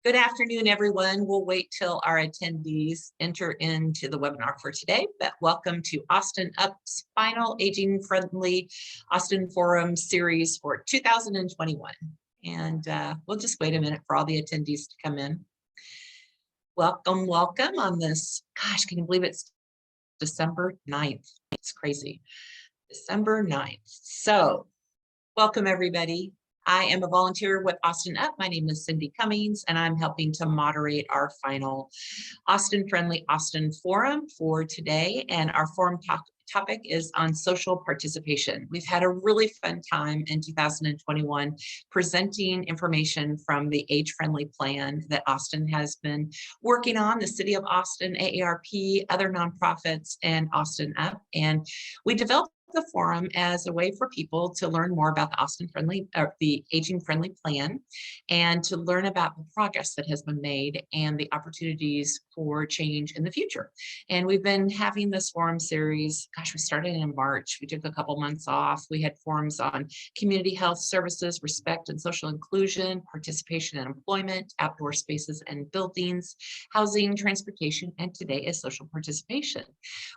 Good afternoon, everyone. We'll wait till our attendees enter into the webinar for today, but welcome to Austin Up's final Aging-Friendly Austin Forum series for 2021. And we'll just wait a minute for all the attendees to come in. Welcome, welcome on this, gosh, can you believe it's December 9th? It's crazy. December 9th. So welcome, everybody. I am a volunteer with Austin Up. My name is Cindy Cummings, and I'm helping to moderate our final Austin-Friendly Austin Forum for today. And our forum topic is on social participation. We've had a really fun time in 2021 presenting information from the age-friendly plan that Austin has been working on, the City of Austin, AARP, other nonprofits, and Austin Up. And we developed the forum as a way for people to learn more about the Austin-friendly or the aging-friendly plan, and to learn about the progress that has been made and the opportunities for change in the future. And we've been having this forum series, gosh, we started in March. We took a couple months off. We had forums on community health services, respect and social inclusion, participation and employment, outdoor spaces and buildings, housing, transportation, and today is social participation.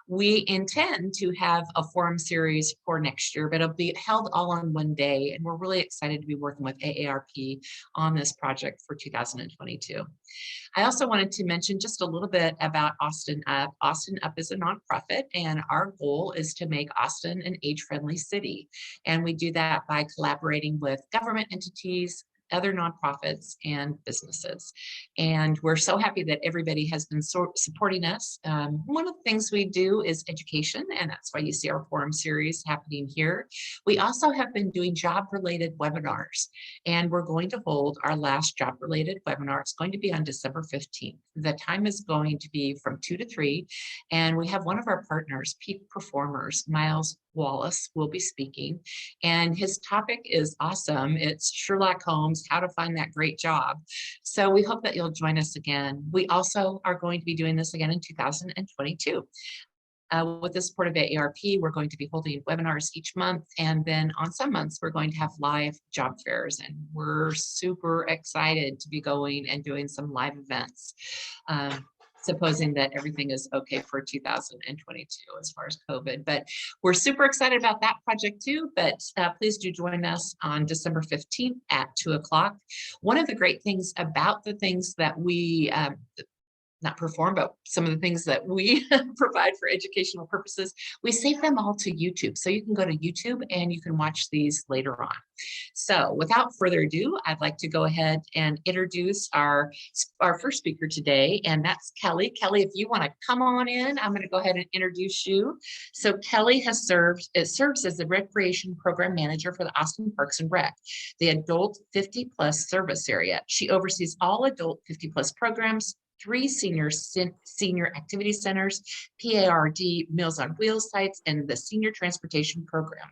We intend to have a forum series for next year, but it'll be held all on one day. And we're really excited to be working with AARP on this project for 2022. I also wanted to mention just a little bit about Austin Up. Austin Up is a nonprofit, and our goal is to make Austin an age-friendly city. And we do that by collaborating with government entities, other nonprofits, and businesses. And we're so happy that everybody has been supporting us. One of the things we do is education, and that's why you see our forum series happening here. We also have been doing job-related webinars, and we're going to hold our last job-related webinar. It's going to be on December 15th. The time is going to be from 2 to 3, and we have one of our partners, Peak Performers, Miles Wallace, will be speaking, and his topic is awesome. It's Sherlock Holmes, how to find that great job. So we hope that you'll join us again. We also are going to be doing this again in 2022. With the support of AARP, we're going to be holding webinars each month, and then on some months we're going to have live job fairs, and we're super excited to be going and doing some live events. Supposing that everything is okay for 2022 as far as COVID. But we're super excited about that project too, but please do join us on December 15th at 2 o'clock. One of the great things about the things that we not perform, but some of the things that we provide for educational purposes, we save them all to YouTube. So you can go to YouTube and you can watch these later on. So without further ado, I'd like to go ahead and introduce our first speaker today, and that's Kelly. Kelly, if you want to come on in, I'm going to go ahead and introduce you. So Kelly serves as the Recreation Program Manager for the Austin Parks and Rec, the adult 50+ service area. She oversees all adult 50+ programs, 3 senior activity centers, PARD Meals on Wheels sites, and the Senior Transportation Program.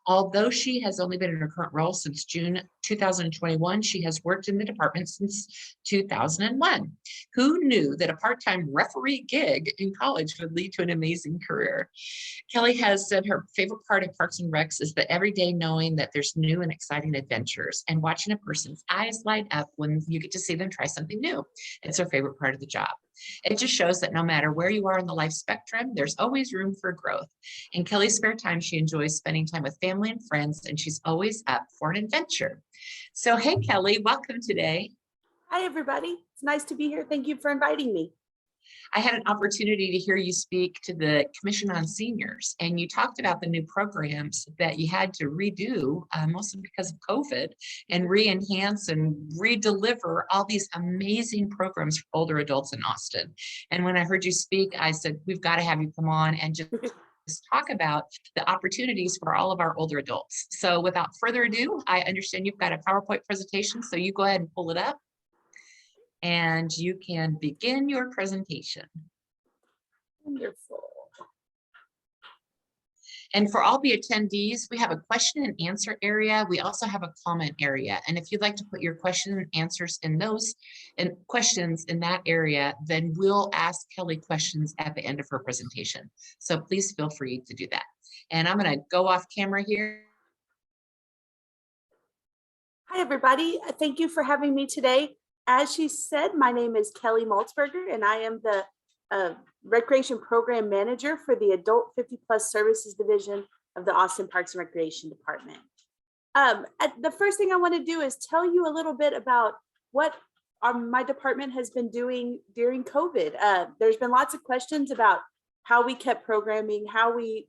Although she has only been in her current role since June 2021, she has worked in the department since 2001. Who knew that a part-time referee gig in college would lead to an amazing career? Kelly has said her favorite part of Parks and Recs is the everyday knowing that there's new and exciting adventures and watching a person's eyes light up when you get to see them try something new. It's her favorite part of the job. It just shows that no matter where you are in the life spectrum, there's always room for growth. In Kelly's spare time, she enjoys spending time with family and friends, and she's always up for an adventure. So, hey, Kelly, welcome today. Hi, everybody. It's nice to be here. Thank you for inviting me. I had an opportunity to hear you speak to the Commission on Seniors, and you talked about the new programs that you had to redo, mostly because of COVID, and re-enhance and re-deliver all these amazing programs for older adults in Austin. And when I heard you speak, I said, we've got to have you come on and just talk about the opportunities for all of our older adults. So without further ado, I understand you've got a PowerPoint presentation, so you go ahead and pull it up, and you can begin your presentation. Wonderful. And for all the attendees, we have a question and answer area. We also have a comment area. And if you'd like to put your question and answers in those and questions in that area, then we'll ask Kelly questions at the end of her presentation. So please feel free to do that. And I'm going to go off camera here. Hi, everybody. Thank you for having me today. As she said, my name is Kelly Maltsberger, and I am the Recreation Program Manager for the Adult 50 Plus Services Division of the Austin Parks and Recreation Department. The first thing I want to do is tell you a little bit about what my department has been doing during COVID. There's been lots of questions about how we kept programming, how we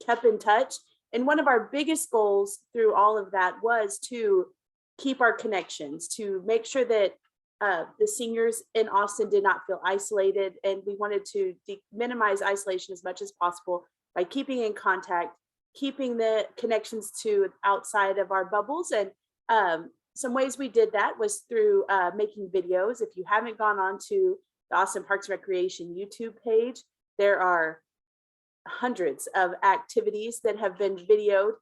kept in touch. And one of our biggest goals through all of that was to keep our connections, to make sure that the seniors in Austin did not feel isolated. And we wanted to minimize isolation as much as possible by keeping in contact, keeping the connections to outside of our bubbles. And some ways we did that was through making videos. If you haven't gone on to the Austin Parks and Recreation YouTube page, there are hundreds of activities that have been videoed,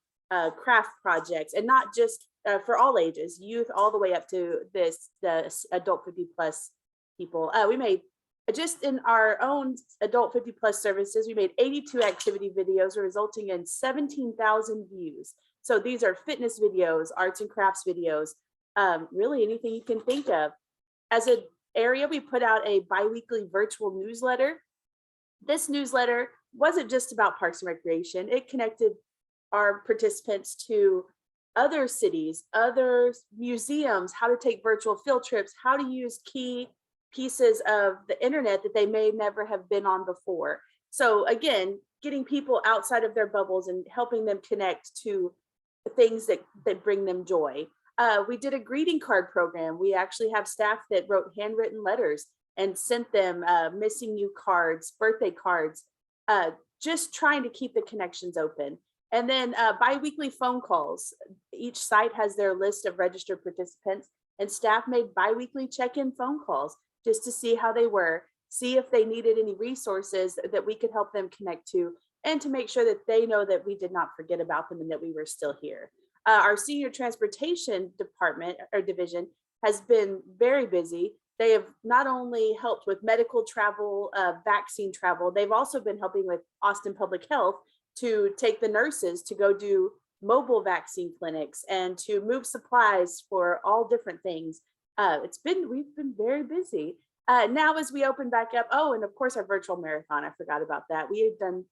craft projects, and not just for all ages, youth all the way up to the adult 50 plus people. We made, just in our own adult 50 plus services, we made 82 activity videos resulting in 17,000 views. So these are fitness videos, arts and crafts videos, really anything you can think of. As an area, we put out a bi-weekly virtual newsletter. This newsletter wasn't just about Parks and Recreation. It connected our participants to other cities, other museums, how to take virtual field trips, how to use key pieces of the internet that they may never have been on before. So again, getting people outside of their bubbles and helping them connect to things that bring them joy. We did a greeting card program. We actually have staff that wrote handwritten letters and sent them missing you cards, birthday cards, just trying to keep the connections open. And then bi-weekly phone calls. Each site has their list of registered participants, and staff made bi-weekly check-in phone calls just to see how they were, see if they needed any resources that we could help them connect to, and to make sure that they know that we did not forget about them and that we were still here. Our senior transportation department or division has been very busy. They have not only helped with medical travel, vaccine travel, they've also been helping with Austin Public Health to take the nurses to go do mobile vaccine clinics and to move supplies for all different things. We've been very busy. Now as we open back up, oh, and of course our virtual marathon, I forgot about that. We have done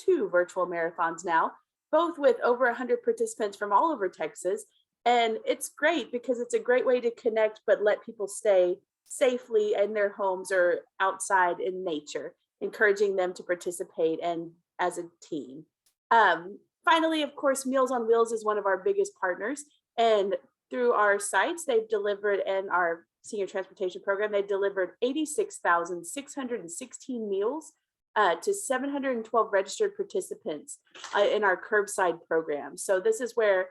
2 virtual marathons now, both with over 100 participants from all over Texas. And it's great because it's a great way to connect, but let people stay safely in their homes or outside in nature, encouraging them to participate and as a team. Finally, of course, Meals on Wheels is one of our biggest partners. And through our sites, they've delivered, and our senior transportation program, they delivered 86,616 meals to 712 registered participants in our curbside program. So this is where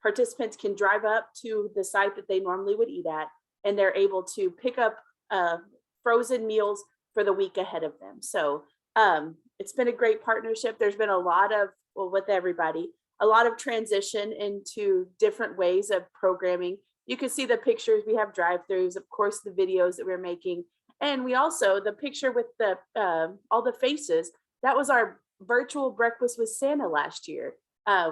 participants can drive up to the site that they normally would eat at, and they're able to pick up frozen meals for the week ahead of them. So it's been a great partnership. There's been a lot of, well, with everybody, a lot of transition into different ways of programming. You can see the pictures. We have drive-throughs, of course, the videos that we're making. And we also, the picture with the all the faces, that was our virtual breakfast with Santa last year.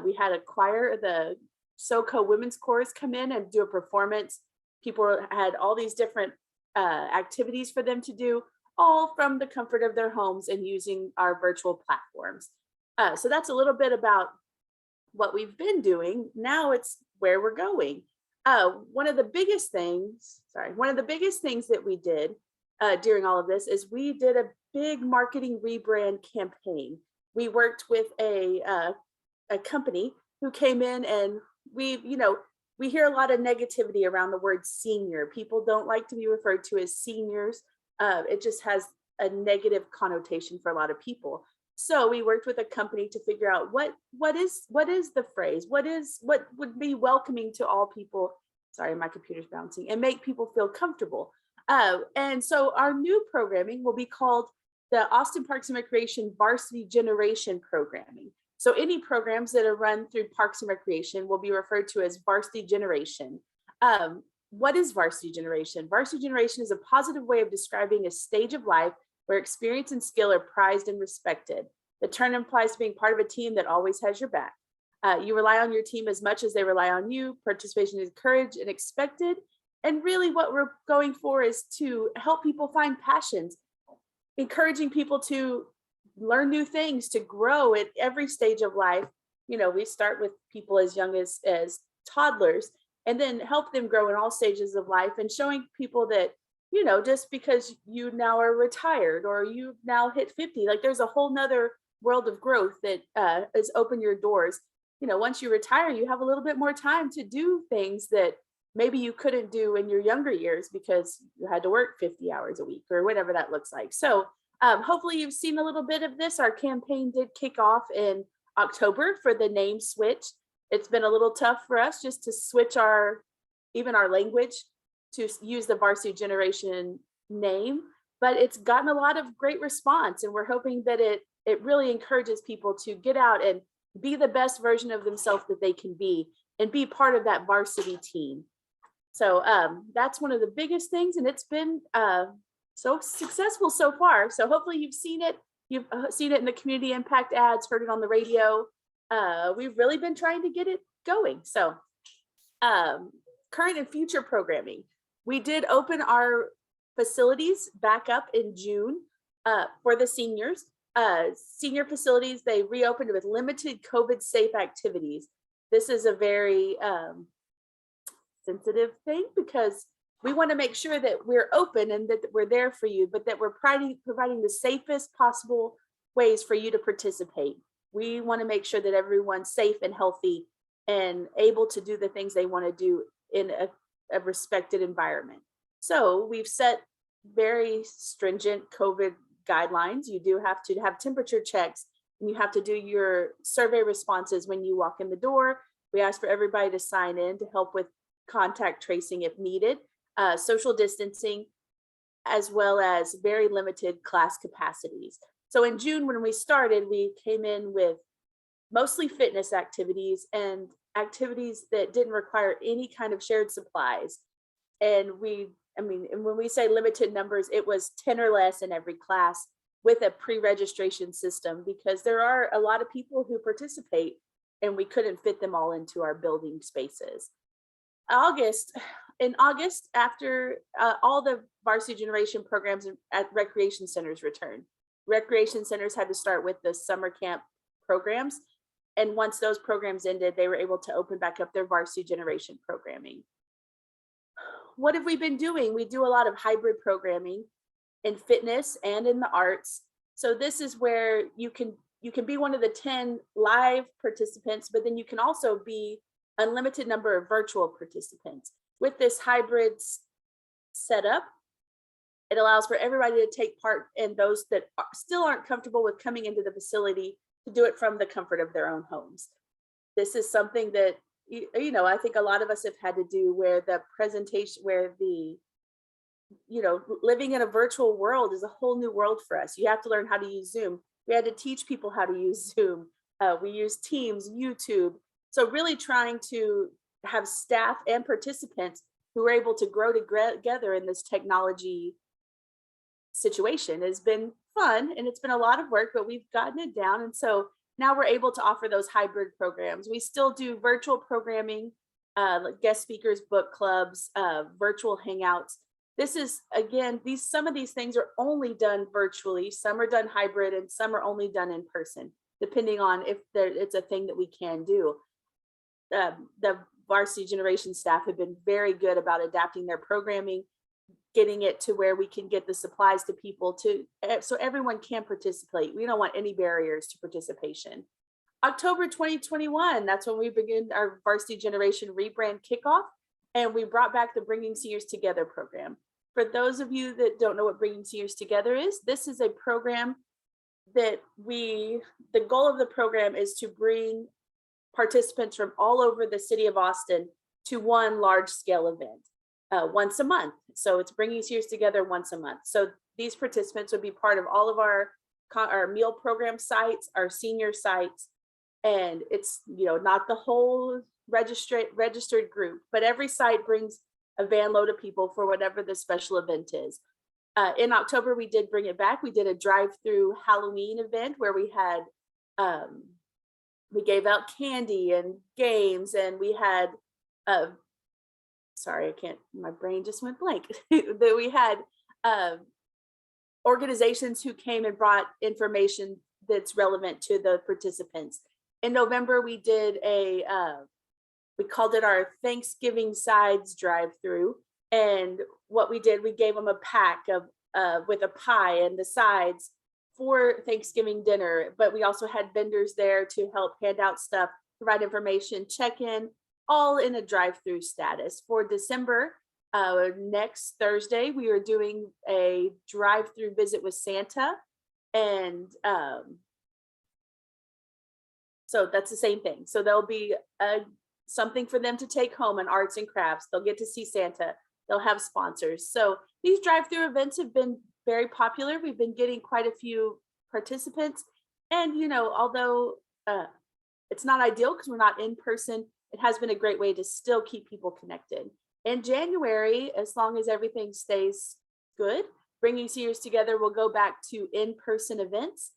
We had a choir, the SoCo Women's Chorus, come in and do a performance. People had all these different activities for them to do, all from the comfort of their homes and using our virtual platforms. So that's a little bit about what we've been doing. Now it's where we're going. One of the biggest things that we did during all of this is we did a big marketing rebrand campaign. We worked with a company who came in, and we hear a lot of negativity around the word senior. People don't like to be referred to as seniors. It just has a negative connotation for a lot of people. So we worked with a company to figure out what is the phrase, what would be welcoming to all people. Sorry, my computer's bouncing, and make people feel comfortable. And so our new programming will be called the Austin Parks and Recreation Varsity Generation Programming. So any programs that are run through Parks and Recreation will be referred to as Varsity Generation. What is Varsity Generation? Varsity Generation is a positive way of describing a stage of life where experience and skill are prized and respected. The term implies being part of a team that always has your back. You rely on your team as much as they rely on you. Participation is encouraged and expected, And really what we're going for is to help people find passions, encouraging people to learn new things, to grow at every stage of life. You know, we start with people as young as toddlers, and then help them grow in all stages of life, and showing people that, you know, just because you now are retired or you've now hit 50, like there's a whole nother world of growth that has opened your doors. You know, once you retire, you have a little bit more time to do things that maybe you couldn't do in your younger years because you had to work 50 hours a week or whatever that looks like. So hopefully you've seen a little bit of this. Our campaign did kick off in October for the name switch. It's been a little tough for us just to switch even our language to use the Varsity Generation name, but it's gotten a lot of great response, and we're hoping that it really encourages people to get out and be the best version of themselves that they can be, and be part of that varsity team. So that's one of the biggest things, and it's been so successful so far. So hopefully you've seen it. You've seen it in the community impact ads, heard it on the radio. We've really been trying to get it going. So current and future programming. We did open our facilities back up in June for the seniors. Senior facilities, they reopened with limited COVID safe activities. This is a very sensitive thing because we want to make sure that we're open and that we're there for you, but that we're providing the safest possible ways for you to participate. We want to make sure that everyone's safe and healthy and able to do the things they want to do in a respected environment. So we've set very stringent COVID guidelines. You do have to have temperature checks, and you have to do your survey responses when you walk in the door. We ask for everybody to sign in to help with contact tracing if needed, social distancing, as well as very limited class capacities. So in June, when we started, we came in with mostly fitness activities and activities that didn't require any kind of shared supplies. And when we say limited numbers, it was 10 or less in every class with a pre-registration system, because there are a lot of people who participate and we couldn't fit them all into our building spaces. In August, after all the Varsity Generation programs at recreation centers returned, recreation centers had to start with the summer camp programs. And once those programs ended, they were able to open back up their Varsity Generation programming. What have we been doing? We do a lot of hybrid programming in fitness and in the arts. So this is where you can be one of the 10 live participants, but then you can also be unlimited number of virtual participants. With this hybrid setup, it allows for everybody to take part, and those that still aren't comfortable with coming into the facility to do it from the comfort of their own homes. This is something that, you know, I think a lot of us have had to do, where the presentation, where the, you know, living in a virtual world is a whole new world for us. You have to learn how to use Zoom. We had to teach people how to use Zoom. We use Teams, YouTube. So really trying to have staff and participants who are able to grow together in this technology situation has been fun, and it's been a lot of work, but we've gotten it down. And so now we're able to offer those hybrid programs. We still do virtual programming, like guest speakers, book clubs, virtual hangouts. This is, again, some of these things are only done virtually. Some are done hybrid, and some are only done in person, depending on if it's a thing that we can do. The Varsity Generation staff have been very good about adapting their programming, getting it to where we can get the supplies to people so everyone can participate. We don't want any barriers to participation. October 2021, that's when we begin our Varsity Generation Rebrand kickoff, and we brought back the Bringing Seniors Together program. For those of you that don't know what Bringing Seniors Together is, this is a program that the goal of the program is to bring participants from all over the city of Austin to one large scale event once a month. So it's Bringing Seniors Together once a month. So these participants would be part of all of our meal program sites, our senior sites, and it's, you know, not the whole registered group, but every site brings a van load of people for whatever the special event is. In October, we did bring it back. We did a drive-through Halloween event where we had, we gave out candy and games, and we had sorry, I can't, my brain just went blank. That we had organizations who came and brought information that's relevant to the participants. In November, we did we called it our Thanksgiving sides drive-through. And what we did, we gave them a pack of with a pie and the sides for Thanksgiving dinner. But we also had vendors there to help hand out stuff, provide information, check in, all in a drive-through status. For December, next Thursday, we are doing a drive-through visit with Santa. And so that's the same thing. So there'll be something for them to take home, and arts and crafts. They'll get to see Santa. They'll have sponsors. So these drive-through events have been very popular. We've been getting quite a few participants. And, you know, although it's not ideal because we're not in person, it has been a great way to still keep people connected. In January, as long as everything stays good, bringing seniors together will go back to in-person events.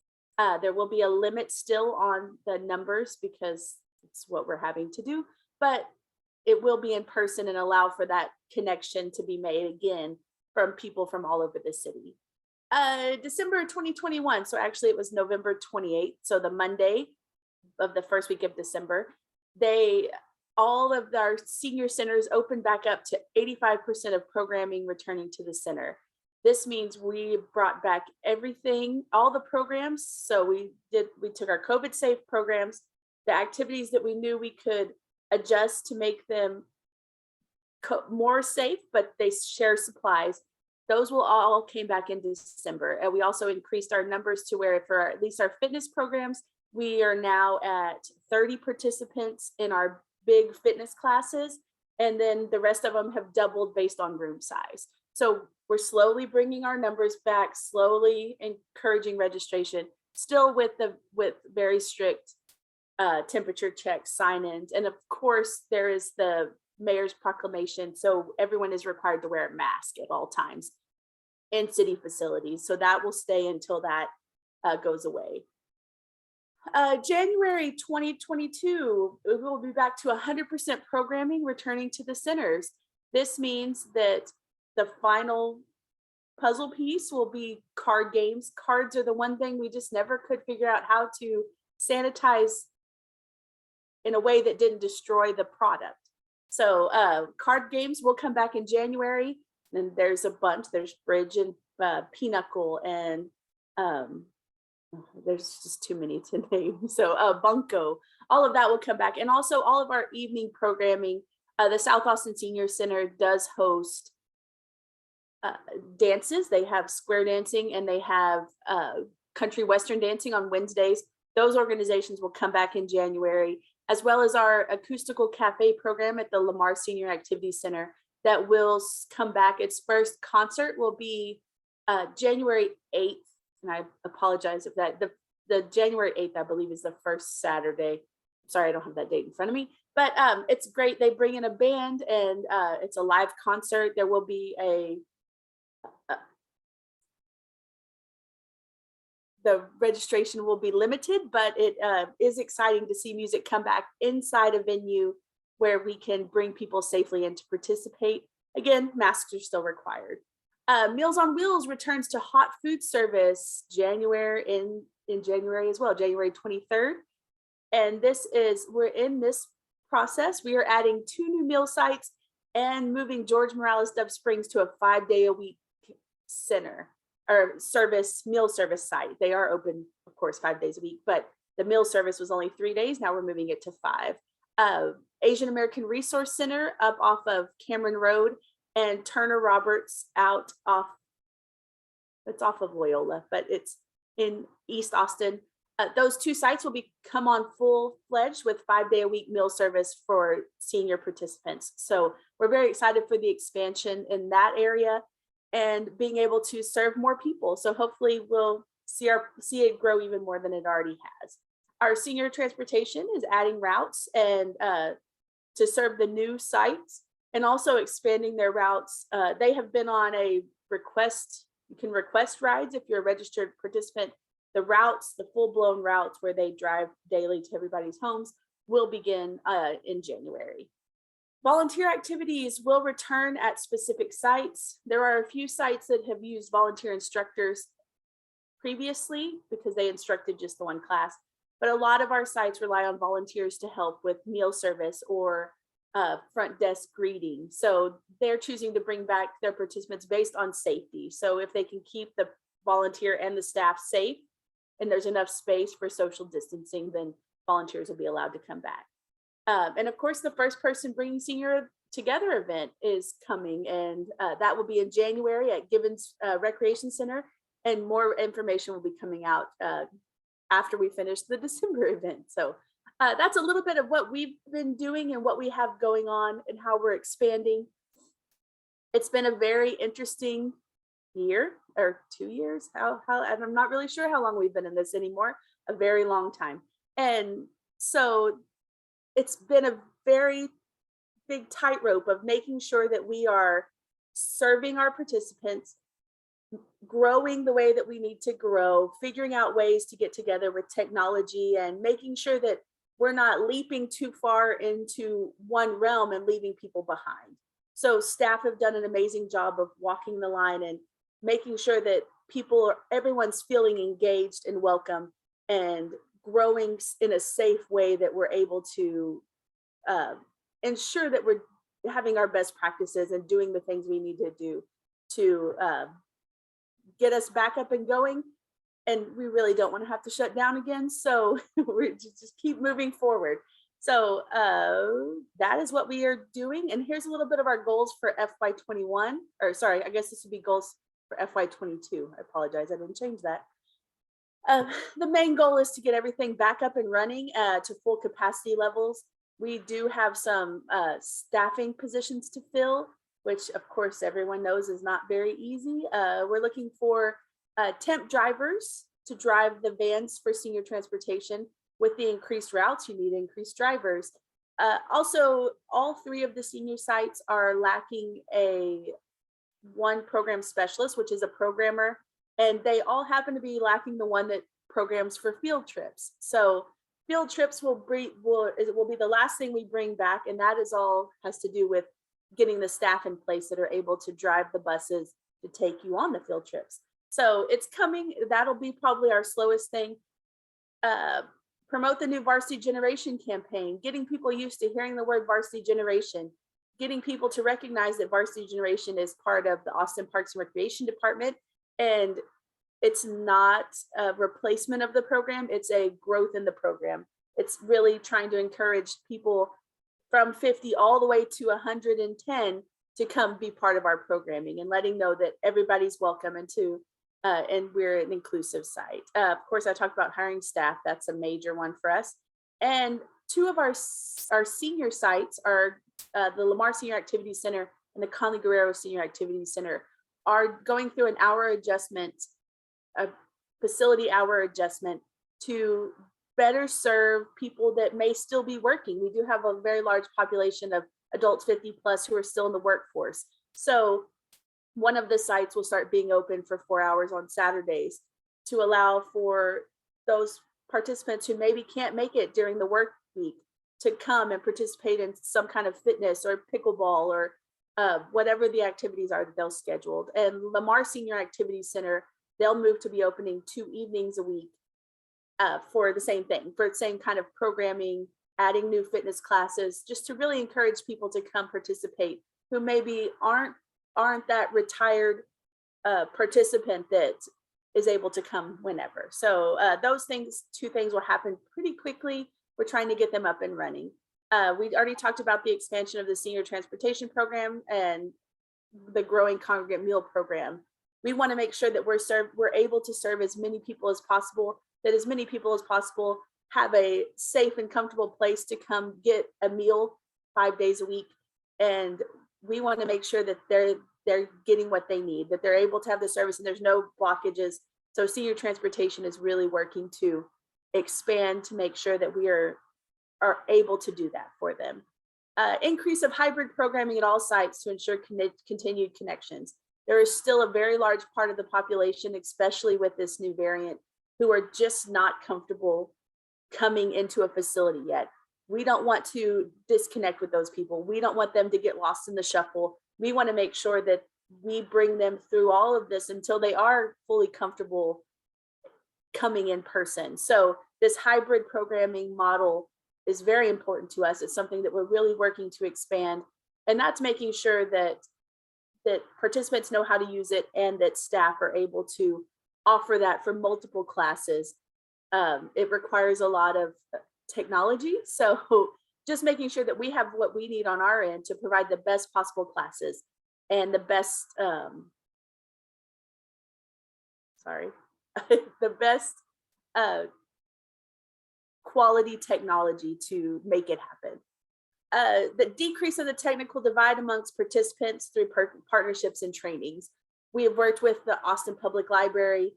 There will be a limit still on the numbers because it's what we're having to do, but it will be in person and allow for that connection to be made again from people from all over the city. December 2021, so actually it was November 28th, so the Monday of the first week of December, all of our senior centers opened back up to 85% of programming returning to the center. This means we brought back everything, all the programs. So we took our COVID safe programs, the activities that we knew we could adjust to make them more safe, but they share supplies. Those will all came back in December. And we also increased our numbers to where for at least our fitness programs, we are now at 30 participants in our big fitness classes. And then the rest of them have doubled based on room size. So we're slowly bringing our numbers back, slowly encouraging registration, still with very strict temperature checks, sign-ins. And of course, there is the mayor's proclamation. So everyone is required to wear a mask at all times in city facilities. So that will stay until that goes away. January 2022, we will be back to 100% programming returning to the centers. This means that the final puzzle piece will be card games. Cards are the one thing we just never could figure out how to sanitize in a way that didn't destroy the product. So card games will come back in January. And there's a bunch. There's bridge and pinochle and there's just too many to name. So bunko, all of that will come back. And also all of our evening programming. The South Austin Senior Center does host dances. They have square dancing and they have country western dancing on Wednesdays. Those organizations will come back in January, as well as our acoustical cafe program at the Lamar Senior Activity Center that will come back. Its first concert will be January 8th. And I apologize if that, the January 8th, I believe, is the first Saturday. Sorry, I don't have that date in front of me, but it's great. They bring in a band and it's a live concert. There will be the registration will be limited, but it is exciting to see music come back inside a venue where we can bring people safely in to participate. Again, masks are still required. Meals on Wheels returns to hot food service January in January as well, January 23rd. And we're in this process. We are adding 2 new meal sites and moving George Morales Dove Springs to a 5-day-a-week center or meal service site. They are open, of course, 5 days a week, but the meal service was only 3 days. Now we're moving it to 5. Asian American Resource Center up off of Cameron Road and Turner Roberts it's off of Loyola, but it's in East Austin. Those 2 sites will come on full-fledged with 5-day-a-week meal service for senior participants. So we're very excited for the expansion in that area and being able to serve more people. So hopefully we'll see it grow even more than it already has. Our senior transportation is adding routes and to serve the new sites and also expanding their routes. They have been on a request. You can request rides if you're a registered participant. The routes, the full-blown routes where they drive daily to everybody's homes will begin in January. Volunteer activities will return at specific sites. There are a few sites that have used volunteer instructors previously because they instructed just the one class, but a lot of our sites rely on volunteers to help with meal service or front desk greeting. So they're choosing to bring back their participants based on safety. So if they can keep the volunteer and the staff safe and there's enough space for social distancing, then volunteers will be allowed to come back. And of course, the First Person Bringing Senior Together event is coming, and that will be in January at Gibbons Recreation Center, and more information will be coming out after we finish the December event. So that's a little bit of what we've been doing and what we have going on and how we're expanding. It's been a very interesting year or 2 years. And I'm not really sure how long we've been in this anymore, a very long time. And so it's been a very big tightrope of making sure that we are serving our participants, growing the way that we need to grow, figuring out ways to get together with technology, and making sure that we're not leaping too far into one realm and leaving people behind. So staff have done an amazing job of walking the line and making sure that everyone's feeling engaged and welcome and growing in a safe way that we're able to ensure that we're having our best practices and doing the things we need to do to get us back up and going. And we really don't want to have to shut down again. So we just keep moving forward. So that is what we are doing. And here's a little bit of our goals for FY21, or sorry, I guess this would be goals for FY22. I apologize, I didn't change that. The main goal is to get everything back up and running to full capacity levels. We do have some staffing positions to fill, which of course everyone knows is not very easy. We're looking for temp drivers to drive the vans for senior transportation. With the increased routes, you need increased drivers. Also, all 3 of the senior sites are lacking one program specialist, which is a programmer. And they all happen to be lacking the one that programs for field trips. So field trips will be the last thing we bring back. And that has to do with getting the staff in place that are able to drive the buses to take you on the field trips. So it's coming. That'll be probably our slowest thing. Promote the new Varsity Generation campaign, getting people used to hearing the word Varsity Generation, getting people to recognize that Varsity Generation is part of the Austin Parks and Recreation Department. And it's not a replacement of the program, it's a growth in the program. It's really trying to encourage people from 50 all the way to 110 to come be part of our programming and letting know that everybody's welcome and we're an inclusive site. Of course, I talked about hiring staff. That's a major one for us. And 2 of our senior sites are the Lamar Senior Activity Center and the Conley Guerrero Senior Activity Center are going through an hour adjustment, a facility hour adjustment to better serve people that may still be working. We do have a very large population of adults 50 plus who are still in the workforce. So one of the sites will start being open for 4 hours on Saturdays to allow for those participants who maybe can't make it during the work week to come and participate in some kind of fitness or pickleball or whatever the activities are that they'll scheduled. And Lamar Senior Activity Center, they'll move to be opening 2 evenings a week for the same thing, for the same kind of programming, adding new fitness classes, just to really encourage people to come participate who maybe aren't that retired participant that is able to come whenever. So those 2 things will happen pretty quickly. We're trying to get them up and running. We already talked about the expansion of the senior transportation program and the growing congregate meal program. We want to make sure that we're able to serve as many people as possible, that as many people as possible have a safe and comfortable place to come get a meal 5 days a week. And we want to make sure that they're getting what they need, that they're able to have the service and there's no blockages. So senior transportation is really working to expand to make sure that we are able to do that for them. Increase of hybrid programming at all sites to ensure continued connections. There is still a very large part of the population, especially with this new variant, who are just not comfortable coming into a facility yet. we don't want to disconnect with those people. We don't want them to get lost in the shuffle. We want to make sure that we bring them through all of this until they are fully comfortable coming in person. So this hybrid programming model is very important to us. It's something that we're really working to expand, and that's making sure that participants know how to use it and that staff are able to offer that for multiple classes. It requires a lot of technology, so just making sure that we have what we need on our end to provide the best possible classes and the best the best quality technology to make it happen. The decrease of the technical divide amongst participants through partnerships and trainings. We have worked with the Austin Public Library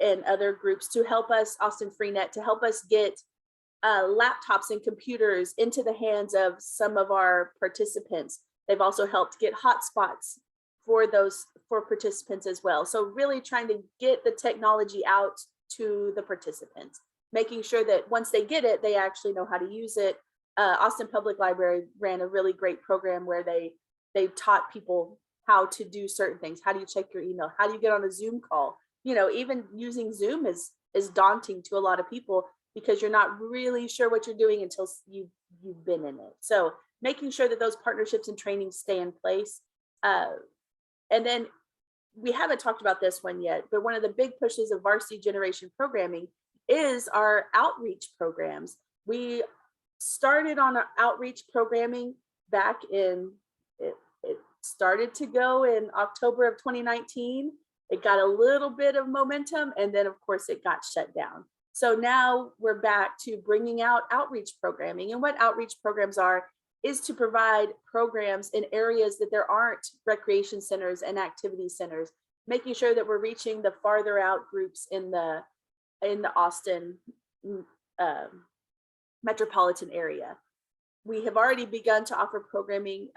and other groups to help us, Austin Freenet, to help us get laptops and computers into the hands of some of our participants. They've also helped get hotspots for participants as well. So really trying to get the technology out to the participants, making sure that once they get it, they actually know how to use it. Austin Public Library ran a really great program where they taught people how to do certain things. How do you check your email? How do you get on a Zoom call? You know, even using Zoom is daunting to a lot of people because you're not really sure what you're doing until you've been in it. So making sure that those partnerships and trainings stay in place. And then we haven't talked about this one yet, but one of the big pushes of Varsity Generation programming is our outreach programs. We started on our outreach programming back in, it started to go in October of 2019. It got a little bit of momentum, and then of course it got shut down. So now we're back to bringing out outreach programming. And what outreach programs are is to provide programs in areas that there aren't recreation centers and activity centers, making sure that we're reaching the farther out groups in the Austin metropolitan area. We have already begun to offer programming,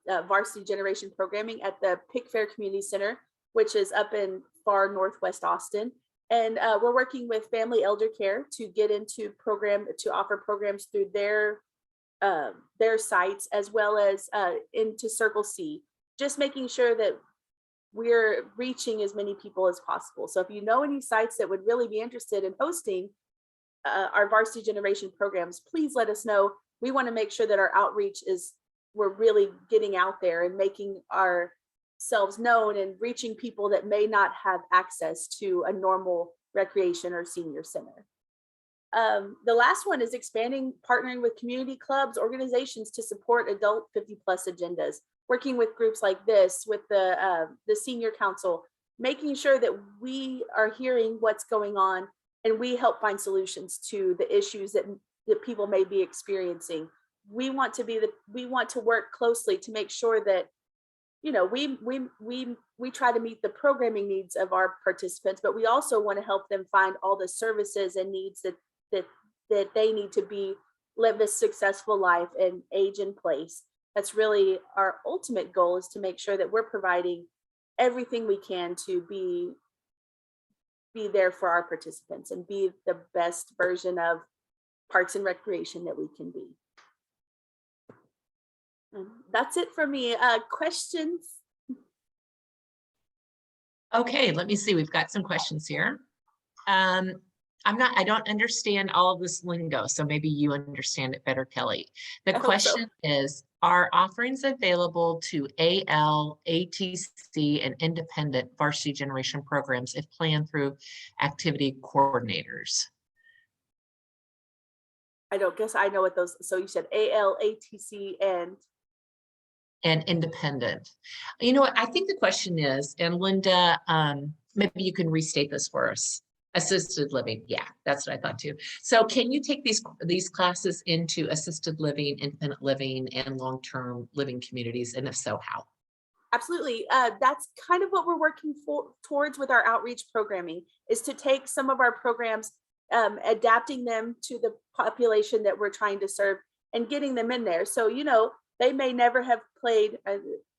Varsity Generation programming at the Pickfair Community Center, which is up in far northwest Austin. And we're working with Family Elder Care to get into to offer programs through their sites, as well as into Circle C, just making sure that we're reaching as many people as possible. So if you know any sites that would really be interested in hosting our Varsity Generation programs, please let us know. We want to make sure that our outreach we're really getting out there and making ourselves known and reaching people that may not have access to a normal recreation or senior center. The last one is expanding, partnering with community clubs, organizations to support adult 50+ agendas, working with groups like this, with the Senior Council, making sure that we are hearing what's going on and we help find solutions to the issues that people may be experiencing. We want to work closely to make sure that, you know, we try to meet the programming needs of our participants, but we also want to help them find all the services and needs that they need to live a successful life and age in place. That's really our ultimate goal, is to make sure that we're providing everything we can to be there for our participants and be the best version of Parks and Recreation that we can be. And that's it for me. Questions? Okay, let me see. We've got some questions here. I don't understand all of this lingo, so maybe you understand it better, Kelly. The question is, are offerings available to AL, ATC, and independent Varsity Generation programs if planned through activity coordinators? I don't guess I know what those, so you said AL, ATC, and independent. You know what, I think the question is, and Linda, maybe you can restate this for us. Assisted living, yeah, that's what I thought too. So can you take these classes into assisted living, independent living, and long-term living communities, and if so, how? Absolutely. That's kind of what we're working towards with our outreach programming, is to take some of our programs, adapting them to the population that we're trying to serve and getting them in there. So, you know, they may never have played,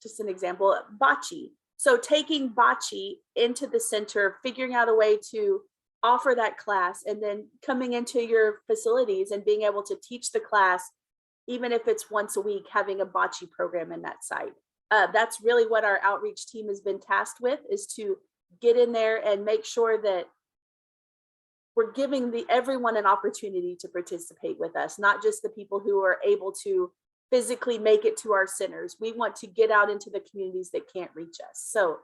just an example, bocce. So taking bocce into the center, figuring out a way to offer that class, and then coming into your facilities and being able to teach the class, even if it's once a week, having a bocce program in that site. That's really what our outreach team has been tasked with, is to get in there and make sure that we're giving everyone an opportunity to participate with us, not just the people who are able to physically make it to our centers. We want to get out into the communities that can't reach us. So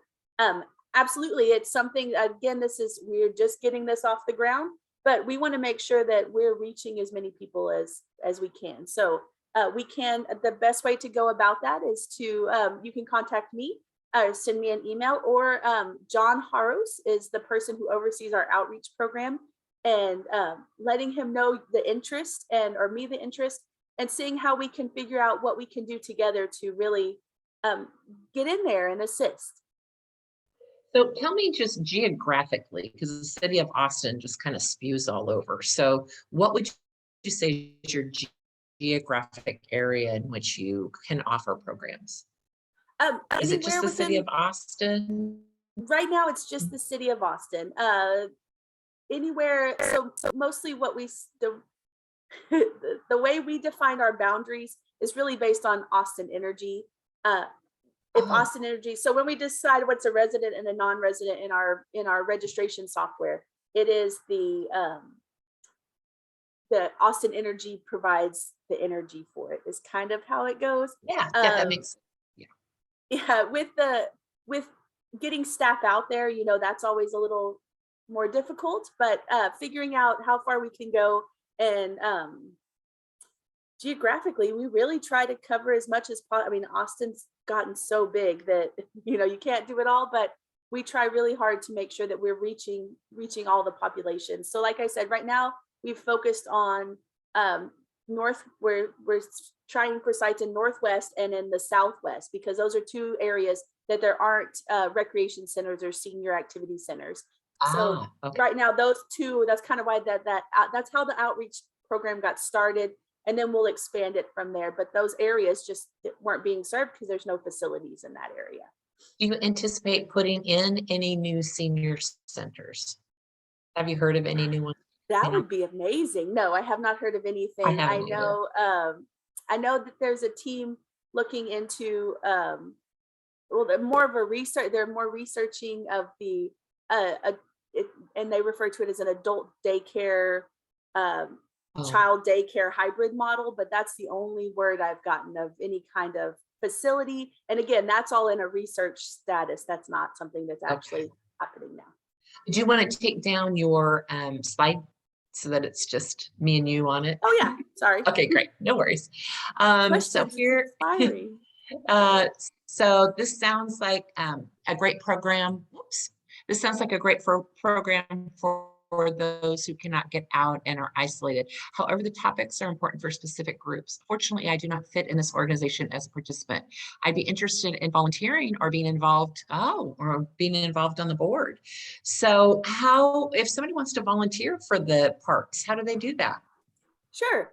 absolutely, it's something, again, we're just getting this off the ground, but we want to make sure that we're reaching as many people as we can. So the best way to go about that is to, you can contact me, send me an email, or John Haros is the person who oversees our outreach program, and letting him know the interest, or me the interest, and seeing how we can figure out what we can do together to really get in there and assist. So tell me just geographically, because the city of Austin just kind of spews all over. So what would you say is your geographic area in which you can offer programs? Is it just the city of Austin? Right now, it's just the city of Austin. Anywhere, so mostly the way we define our boundaries is really based on Austin Energy. Austin Energy, so when we decide what's a resident and a non-resident in our registration software, it is the Austin Energy provides the energy for it, is kind of how it goes. Yeah, that makes sense. Yeah, with getting staff out there, that's always a little more difficult, but figuring out how far we can go, and geographically, we really try to cover as much as possible. I mean, Austin's gotten so big that you can't do it all, but we try really hard to make sure that we're reaching all the population. So like I said, right now we've focused on north, we're trying for sites in Northwest and in the Southwest, because those are two areas that there aren't recreation centers or senior activity centers. So okay. Right now, those two, that's kind of why that's how the outreach program got started. And then we'll expand it from there. But those areas just weren't being served because there's no facilities in that area. Do you anticipate putting in any new senior centers? Have you heard of any new ones? That would be amazing. No, I have not heard of anything. I know that there's a team looking into they're more of a research. They're more researching of the and they refer to it as an adult daycare, child daycare hybrid model, but that's the only word I've gotten of any kind of facility. And again, that's all in a research status. That's not something that's actually happening now. Do you want to take down your slide so that it's just me and you on it? Oh yeah, sorry. Okay, great, no worries. So here, so this sounds like a great program. Whoops. This sounds like a great program for those who cannot get out and are isolated. However, the topics are important for specific groups. Fortunately, I do not fit in this organization as a participant. I'd be interested in volunteering or being involved, on the board. So if somebody wants to volunteer for the parks, how do they do that? Sure.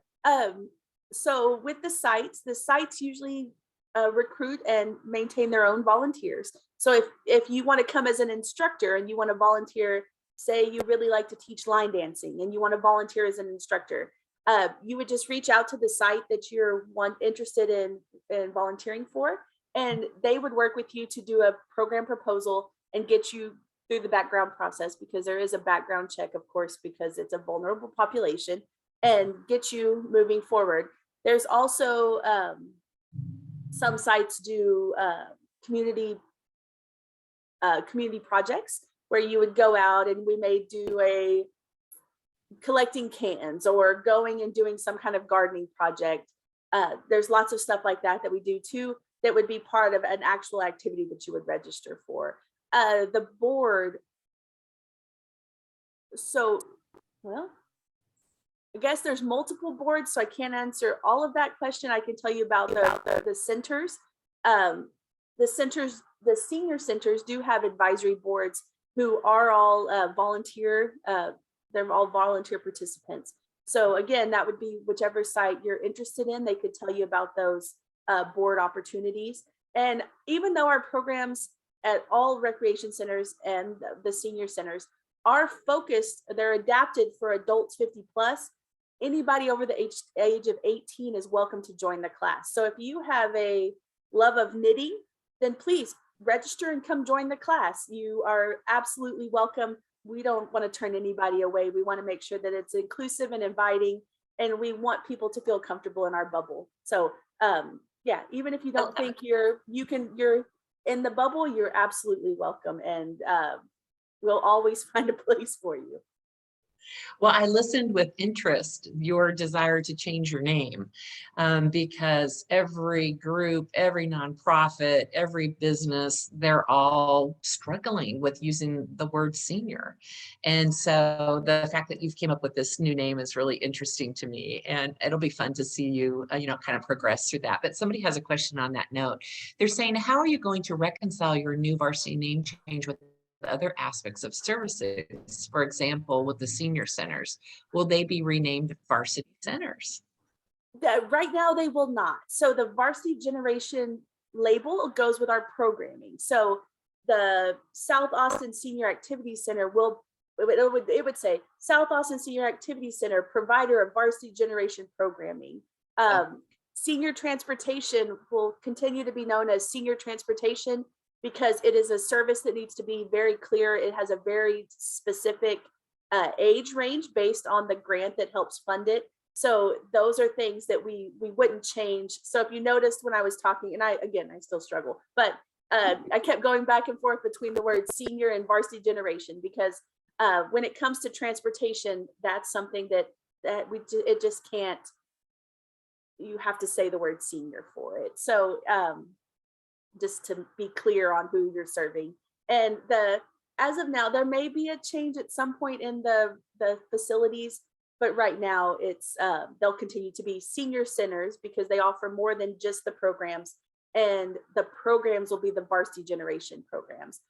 So with the sites usually recruit and maintain their own volunteers. So if you want to come as an instructor and you want to volunteer, say you really like to teach line dancing and you want to volunteer as an instructor, you would just reach out to the site that you're interested in volunteering for, and they would work with you to do a program proposal and get you through the background process, because there is a background check, of course, because it's a vulnerable population, and get you moving forward. There's also some sites do community projects where you would go out and we may do a collecting cans or going and doing some kind of gardening project. There's lots of stuff like that we do too, that would be part of an actual activity that you would register for. The board, I guess there's multiple boards, so I can't answer all of that question. I can tell you about the centers. The senior centers do have advisory boards who are all volunteer. They're all volunteer participants. So again, that would be whichever site you're interested in. They could tell you about those board opportunities. And even though our programs at all recreation centers and the senior centers are focused, they're adapted for adults 50 plus. Anybody over the age of 18 is welcome to join the class. So if you have a love of knitting, then please register and come join the class. You are absolutely welcome. We don't want to turn anybody away. We want to make sure that it's inclusive and inviting, and we want people to feel comfortable in our bubble. So yeah, even if you don't think you're in the bubble, you're absolutely welcome, and we'll always find a place for you. Well, I listened with interest, your desire to change your name, because every group, every nonprofit, every business, they're all struggling with using the word senior. And so the fact that you've came up with this new name is really interesting to me, and it'll be fun to see you, kind of progress through that. But somebody has a question on that note. They're saying, how are you going to reconcile your new varsity name change with other aspects of services? For example, with the senior centers, will they be renamed varsity centers? Right now they will not. So the varsity generation label goes with our programming. So the South Austin Senior Activity Center it would say South Austin Senior Activity Center, provider of varsity generation programming. Senior transportation will continue to be known as senior transportation, because it is a service that needs to be very clear. It has a very specific age range based on the grant that helps fund it. So those are things that we wouldn't change. So if you noticed when I was talking, and I still struggle, but I kept going back and forth between the words senior and varsity generation, because when it comes to transportation, that's something that it just can't, you have to say the word senior for it. So just to be clear on who you're serving. And as of now, there may be a change at some point in the facilities, but right now it's they'll continue to be senior centers, because they offer more than just the programs, and the programs will be the varsity generation programs.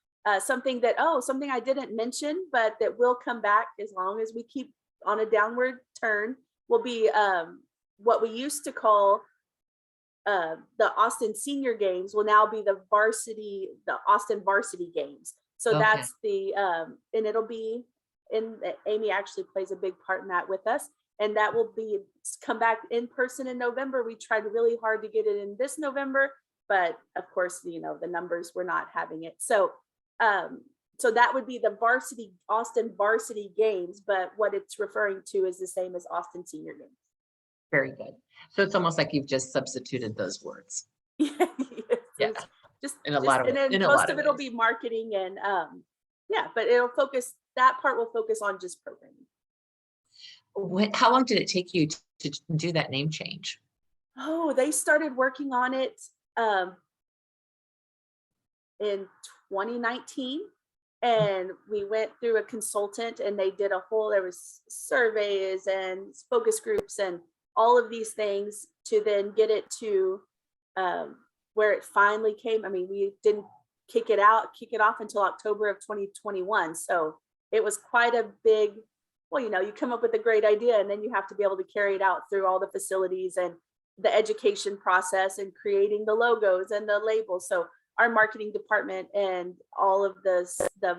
Something I didn't mention, but that will come back as long as we keep on a downward turn, will be what we used to call the Austin Senior Games will now be the Austin Varsity Games. So okay. That's and it'll be Amy actually plays a big part in that with us, and that will come back in person in November. We tried really hard to get it in this November, but of course, the numbers were not having it. So that would be the Austin Varsity Games, but what it's referring to is the same as Austin Senior Games. Very good. So it's almost like you've just substituted those words. Yeah. Just in a lot of ways. And then most of it'll be marketing and but that part will focus on just programming. How long did it take you to do that name change? Oh, they started working on it in 2019. And we went through a consultant, and they did there was surveys and focus groups and all of these things to then get it to where it finally came. I mean, we didn't kick it off until October of 2021. So it was quite a big, you come up with a great idea, and then you have to be able to carry it out through all the facilities and the education process and creating the logos and the labels. So our marketing department and all of the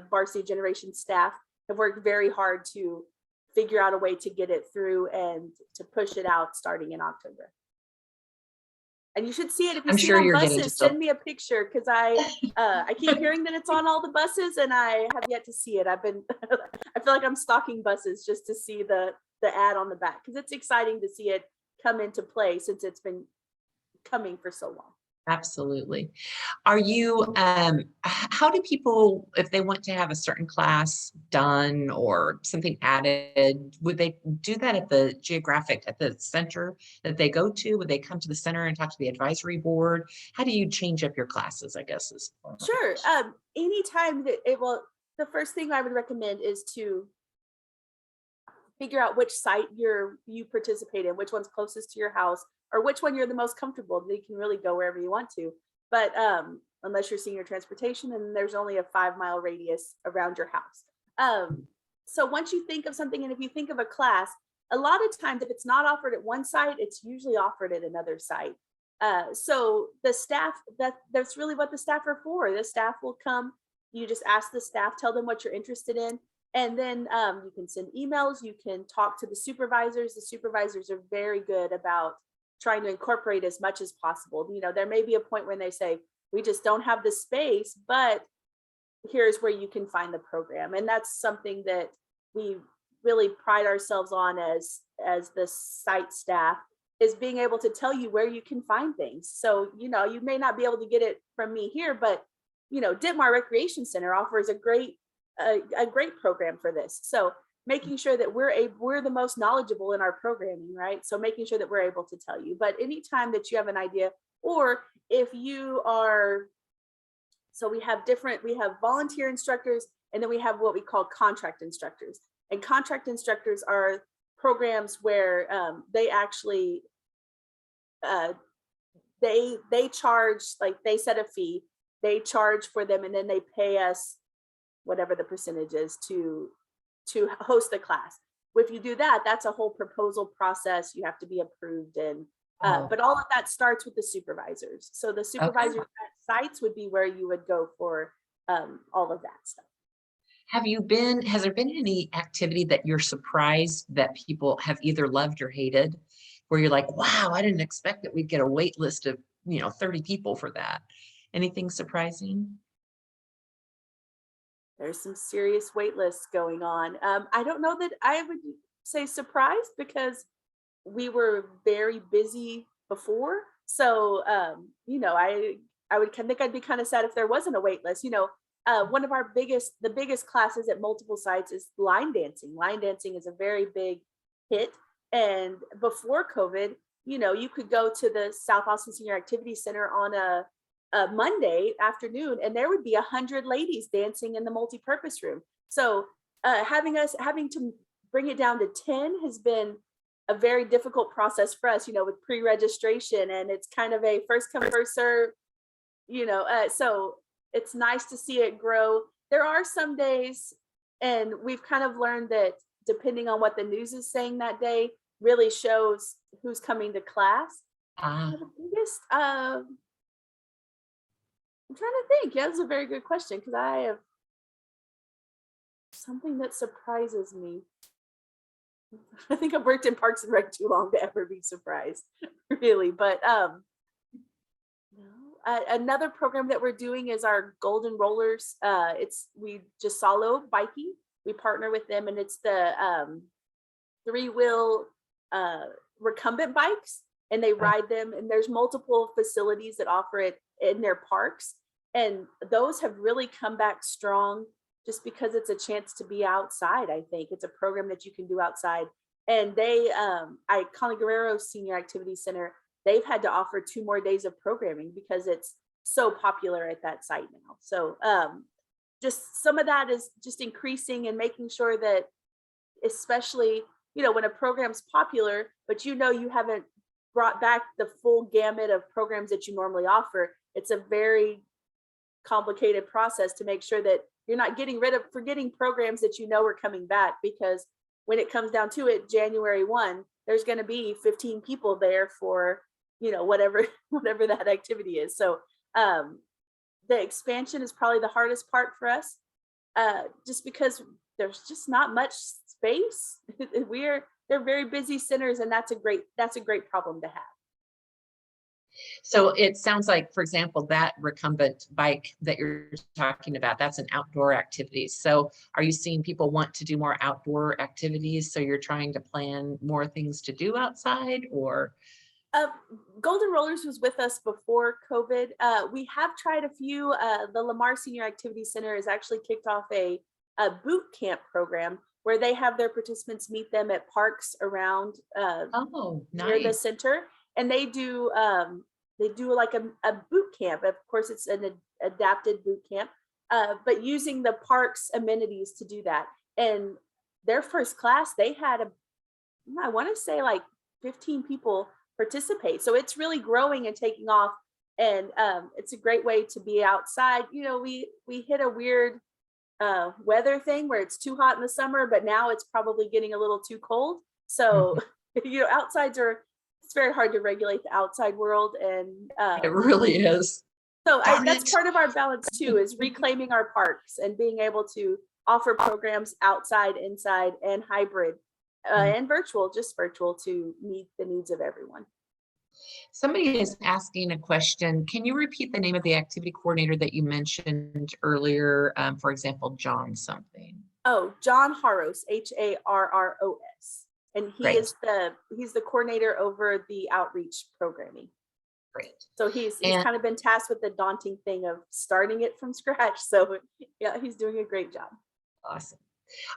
varsity generation staff have worked very hard to figure out a way to get it through and to push it out starting in October. And you should see it if you see it on buses. Send me a picture, because I keep hearing that it's on all the buses, and I have yet to see it. I feel like I'm stalking buses just to see the ad on the back, because it's exciting to see it come into play since it's been coming for so long. Absolutely. Are you, how do people, if they want to have a certain class done or something added, would they do that at the center that they go to? Would they come to the center and talk to the advisory board? How do you change up your classes, I guess is? Sure. Anytime the first thing I would recommend is to figure out which site you participate in, which one's closest to your house, or which one you're the most comfortable. You can really go wherever you want to, but unless you're senior transportation, and there's only a 5-mile radius around your house. So once you think of something, and if you think of a class, a lot of times if it's not offered at one site, it's usually offered at another site. So the staff, that's really what the staff are for. The staff will come, you just ask the staff, tell them what you're interested in. And then you can send emails, you can talk to the supervisors. The supervisors are very good about trying to incorporate as much as possible. You know, there may be a point when they say, we just don't have the space, but here's where you can find the program. And that's something that we really pride ourselves on as the site staff, is being able to tell you where you can find things. So, you know, you may not be able to get it from me here, but, you know, Ditmar Recreation Center offers a great program for this. So making sure that we're the most knowledgeable in our programming, right? So making sure that we're able to tell you. But anytime that you have an idea, or if you are, so we have volunteer instructors, and then we have what we call contract instructors. And contract instructors are programs where they actually they charge, like they set a fee, they charge for them, and then they pay us whatever the percentage is to host the class. If you do that, that's a whole proposal process. You have to be approved, and but all of that starts with the supervisors. So the supervisors at sites would be where you would go for all of that stuff. Has there been any activity that you're surprised that people have either loved or hated, where you're like, wow, I didn't expect that we'd get a wait list of, 30 people for that? Anything surprising? There's some serious wait lists going on. I don't know that I would say surprised, because we were very busy before. So, I think I'd be kind of sad if there wasn't a wait list. One of the biggest classes at multiple sites is line dancing. Line dancing is a very big hit. And before COVID, you could go to the South Austin Senior Activity Center on a Monday afternoon, and there would be 100 ladies dancing in the multi-purpose room. So having to bring it down to 10 has been a very difficult process for us, with pre-registration, and it's kind of a first come, first serve, so it's nice to see it grow. There are some days, and we've kind of learned that depending on what the news is saying that day really shows who's coming to class. The biggest, I'm trying to think. Yeah, that's a very good question, because I have something that surprises me. I think I've worked in Parks and Rec too long to ever be surprised, really. But another program that we're doing is our Golden Rollers. We just solo biking. We partner with them, and it's the 3-wheel recumbent bikes, and they ride them. And there's multiple facilities that offer it in their parks, and those have really come back strong, just because it's a chance to be outside. I think it's a program that you can do outside. And Connie Guerrero Senior Activity Center, they've had to offer 2 more days of programming because it's so popular at that site now. So just some of that is just increasing and making sure that, especially, when a program's popular, but you haven't brought back the full gamut of programs that you normally offer, it's a very complicated process to make sure that you're not forgetting programs that are coming back, because when it comes down to it, January 1, there's going to be 15 people there for, whatever that activity is. So the expansion is probably the hardest part for us, just because there's just not much space. They're very busy centers, and that's a great problem to have. So it sounds like, for example, that recumbent bike that you're talking about, that's an outdoor activity. So are you seeing people want to do more outdoor activities? So you're trying to plan more things to do outside, or? Golden Rollers was with us before COVID. We have tried a few. The Lamar Senior Activity Center has actually kicked off a boot camp program where they have their participants meet them at parks around near the center. And they do like a boot camp. Of course, it's an adapted boot camp, but using the park's amenities to do that. And their first class, they had I want to say like 15 people participate. So it's really growing and taking off. And it's a great way to be outside. We hit a weird weather thing where it's too hot in the summer, but now it's probably getting a little too cold. So, it's very hard to regulate the outside world. And it really is. So that's part of our balance too, is reclaiming our parks and being able to offer programs outside, inside, and hybrid, and virtual, just virtual, to meet the needs of everyone. Somebody is asking a question. Can you repeat the name of the activity coordinator that you mentioned earlier? For example, John something. Oh, John Harros, Harros, and Great. he's the coordinator over the outreach programming. Great. So he's kind of been tasked with the daunting thing of starting it from scratch. So yeah, he's doing a great job. Awesome.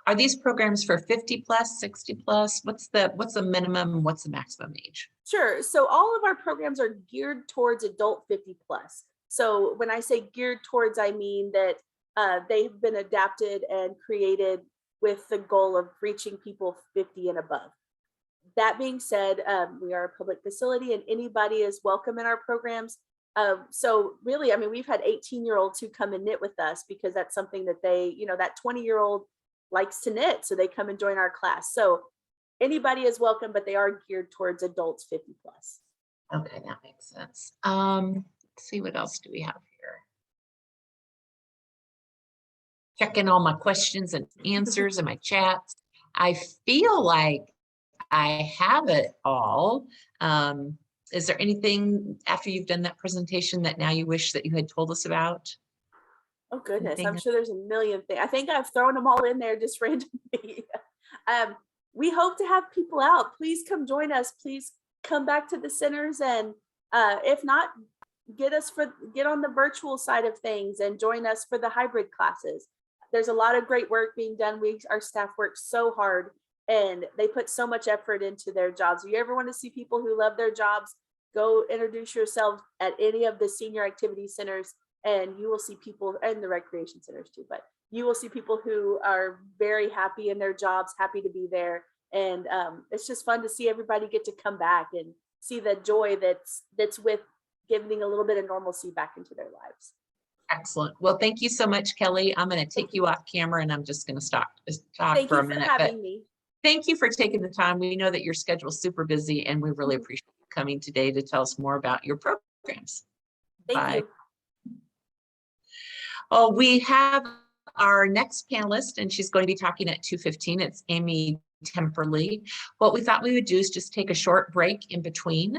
Are these programs for 50 plus, 60 plus? What's the minimum and what's the maximum age? Sure. So all of our programs are geared towards adult 50 plus. So when I say geared towards, I mean that they've been adapted and created with the goal of reaching people 50 and above. That being said, we are a public facility and anybody is welcome in our programs. So really, I mean, we've had 18-year-olds who come and knit with us because that's something that they, that 20-year-old likes to knit. So they come and join our class. So anybody is welcome, but they are geared towards adults 50 plus. Okay, that makes sense. Let's see, what else do we have here? Checking all my questions and answers in my chats. I feel like I have it all. Is there anything after you've done that presentation that now you wish that you had told us about? Oh goodness, I'm sure there's a million things. I think I've thrown them all in there just randomly. We hope to have people out. Please come join us. Please come back to the centers, and if not, get on the virtual side of things and join us for the hybrid classes. There's a lot of great work being done. Our staff works so hard and they put so much effort into their jobs. If you ever want to see people who love their jobs, go introduce yourself at any of the senior activity centers and you will see people, and the recreation centers too, but you will see people who are very happy in their jobs, happy to be there. And it's just fun to see everybody get to come back and see the joy that's with giving a little bit of normalcy back into their lives. Excellent. Well, thank you so much, Kelly. I'm going to take you off camera and I'm just going to talk Thank for you a minute. for having me. Thank you for taking the time. We know that your schedule is super busy and we really appreciate you coming today to tell us more about your programs. Thank you. Oh, we have our next panelist and she's going to be talking at 2:15. It's Amy Temperley. What we thought we would do is just take a short break in between.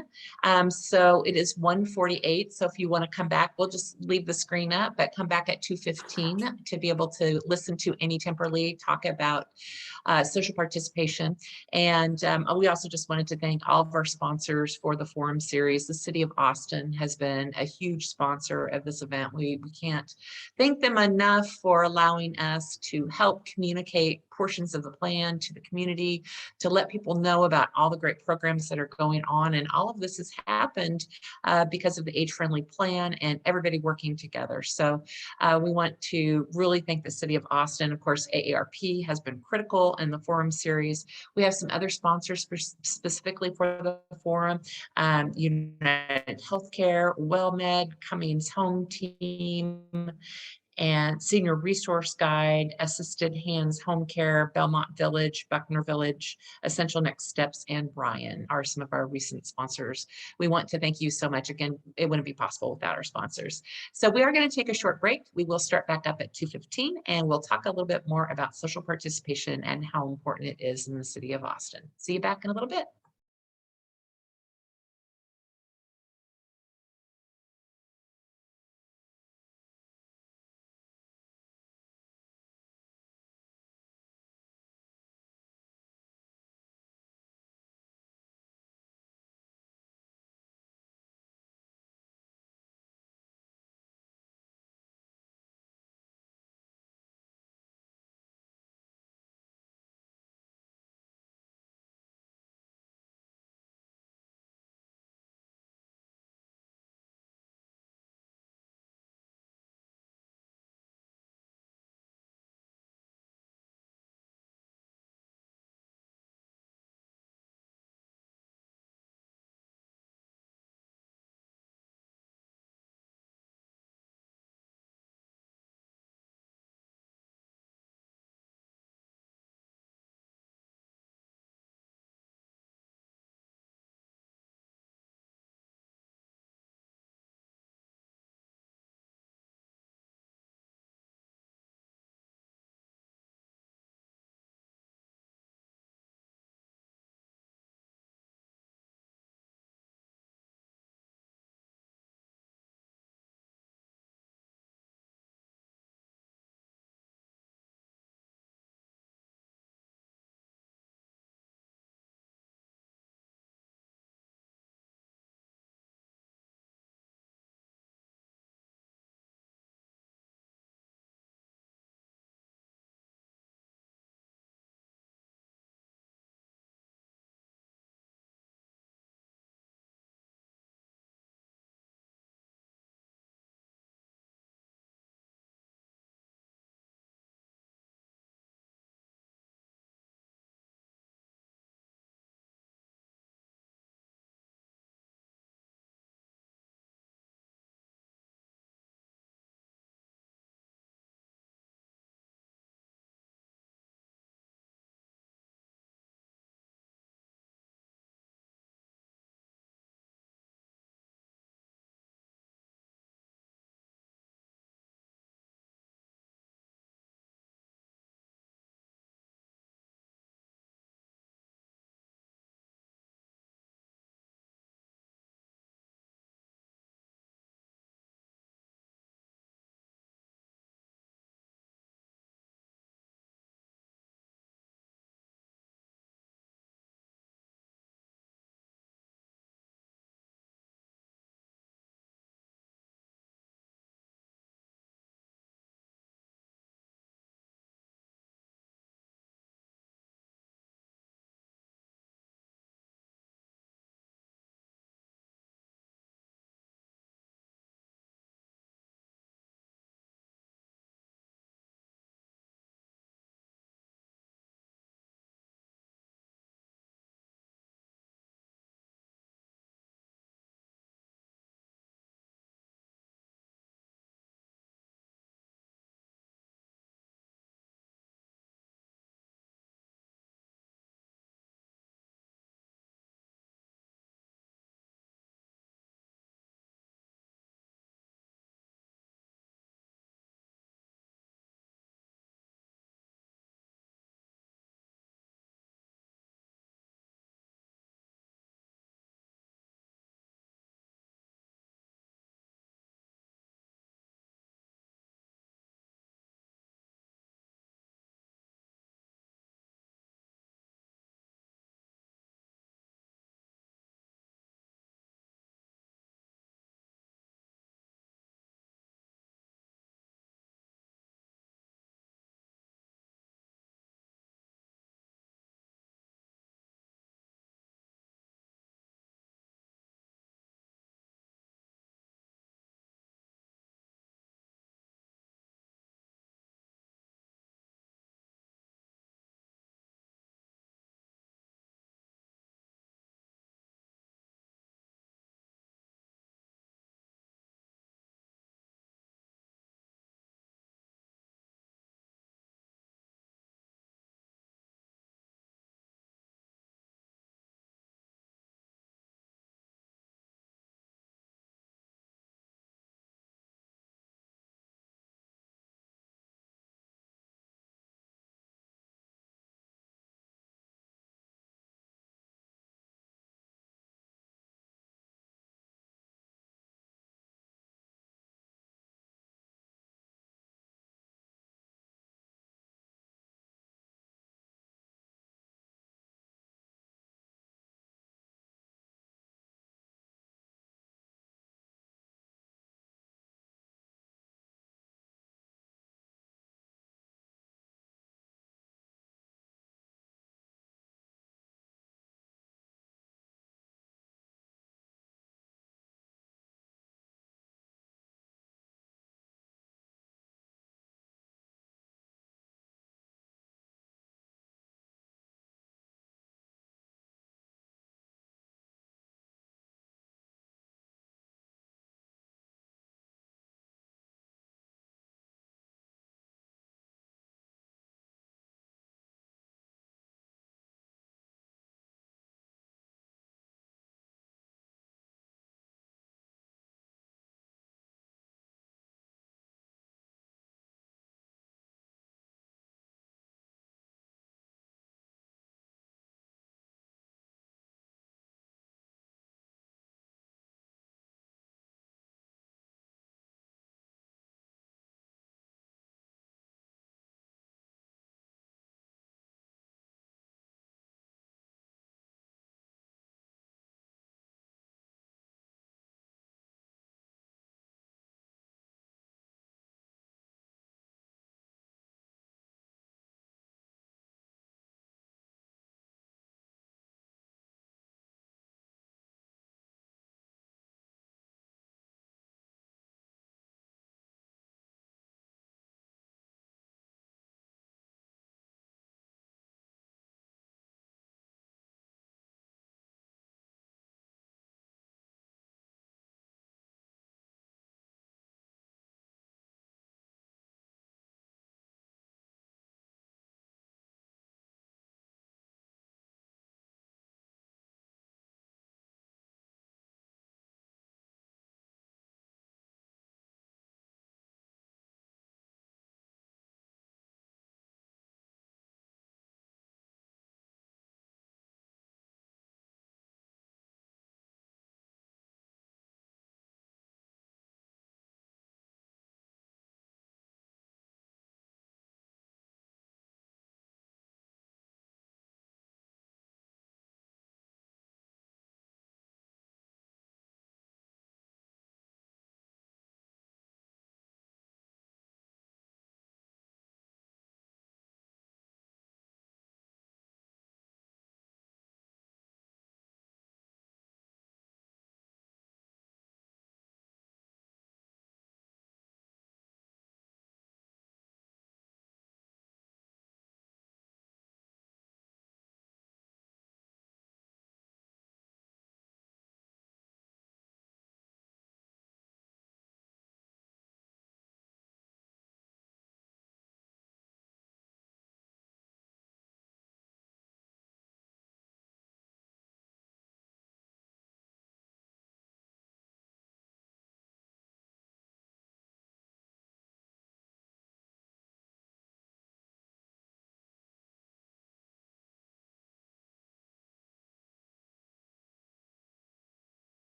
So it is 1:48. So if you want to come back, we'll just leave the screen up, but come back at 2:15 to be able to listen to Amy Temperley talk about social participation. And we also just wanted to thank all of our sponsors for the forum series. The City of Austin has been a huge sponsor of this event. We can't thank them enough for allowing us to help communicate portions of the plan to the community, to let people know about all the great programs that are going on. And all of this has happened because of the age-friendly plan and everybody working together. So we want to really thank the City of Austin. Of course, AARP has been critical in the forum series. We have some other sponsors specifically for the forum, United Healthcare, WellMed, Cummings Home Team, and Senior Resource Guide, Assisted Hands Home Care, Belmont Village, Buckner Village, Essential Next Steps, and Brian are some of our recent sponsors. We want to thank you so much. Again, it wouldn't be possible without our sponsors. So we are going to take a short break. We will start back up at 2:15 and we'll talk a little bit more about social participation and how important it is in the City of Austin. See you back in a little bit.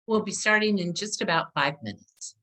We'll be starting in just about 5 minutes.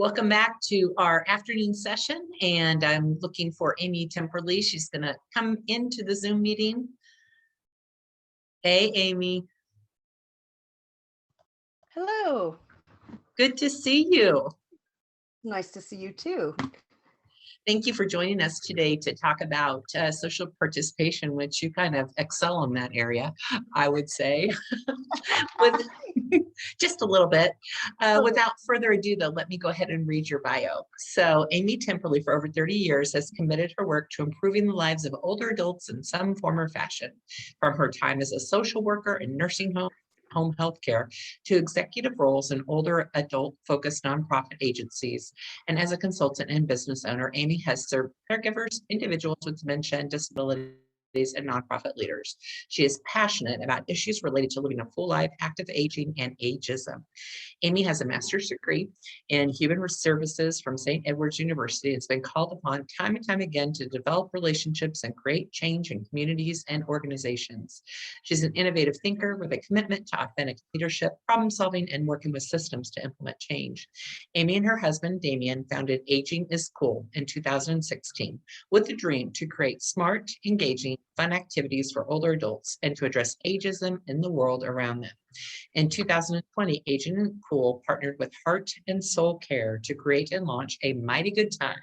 Welcome back to our afternoon session, and I'm looking for Amy Temperley. She's going to come into the Zoom meeting. Hey, Amy. Hello. Good to see you. Nice to see you too. Thank you for joining us today to talk about social participation, which you kind of excel in that area, I would say, with just a little bit. Without further ado, though, let me go ahead and read your bio. So Amy Temperley, for over 30 years, has committed her work to improving the lives of older adults in some form or fashion, from her time as a social worker in nursing home healthcare to executive roles in older adult focused nonprofit agencies. And as a consultant and business owner, Amy has served caregivers, individuals with dementia and disabilities, and nonprofit leaders. She is passionate about issues related to living a full life, active aging, and ageism. Amy has a master's degree in human services from St. Edward's University. It's been called upon time and time again to develop relationships and create change in communities and organizations. She's an innovative thinker with a commitment to authentic leadership, problem solving, and working with systems to implement change. Amy and her husband, Damien, founded Aging is Cool in 2016 with the dream to create smart, engaging, fun activities for older adults and to address ageism in the world around them. In 2020, Aging is Cool partnered with Heart and Soul Care to create and launch A Mighty Good Time,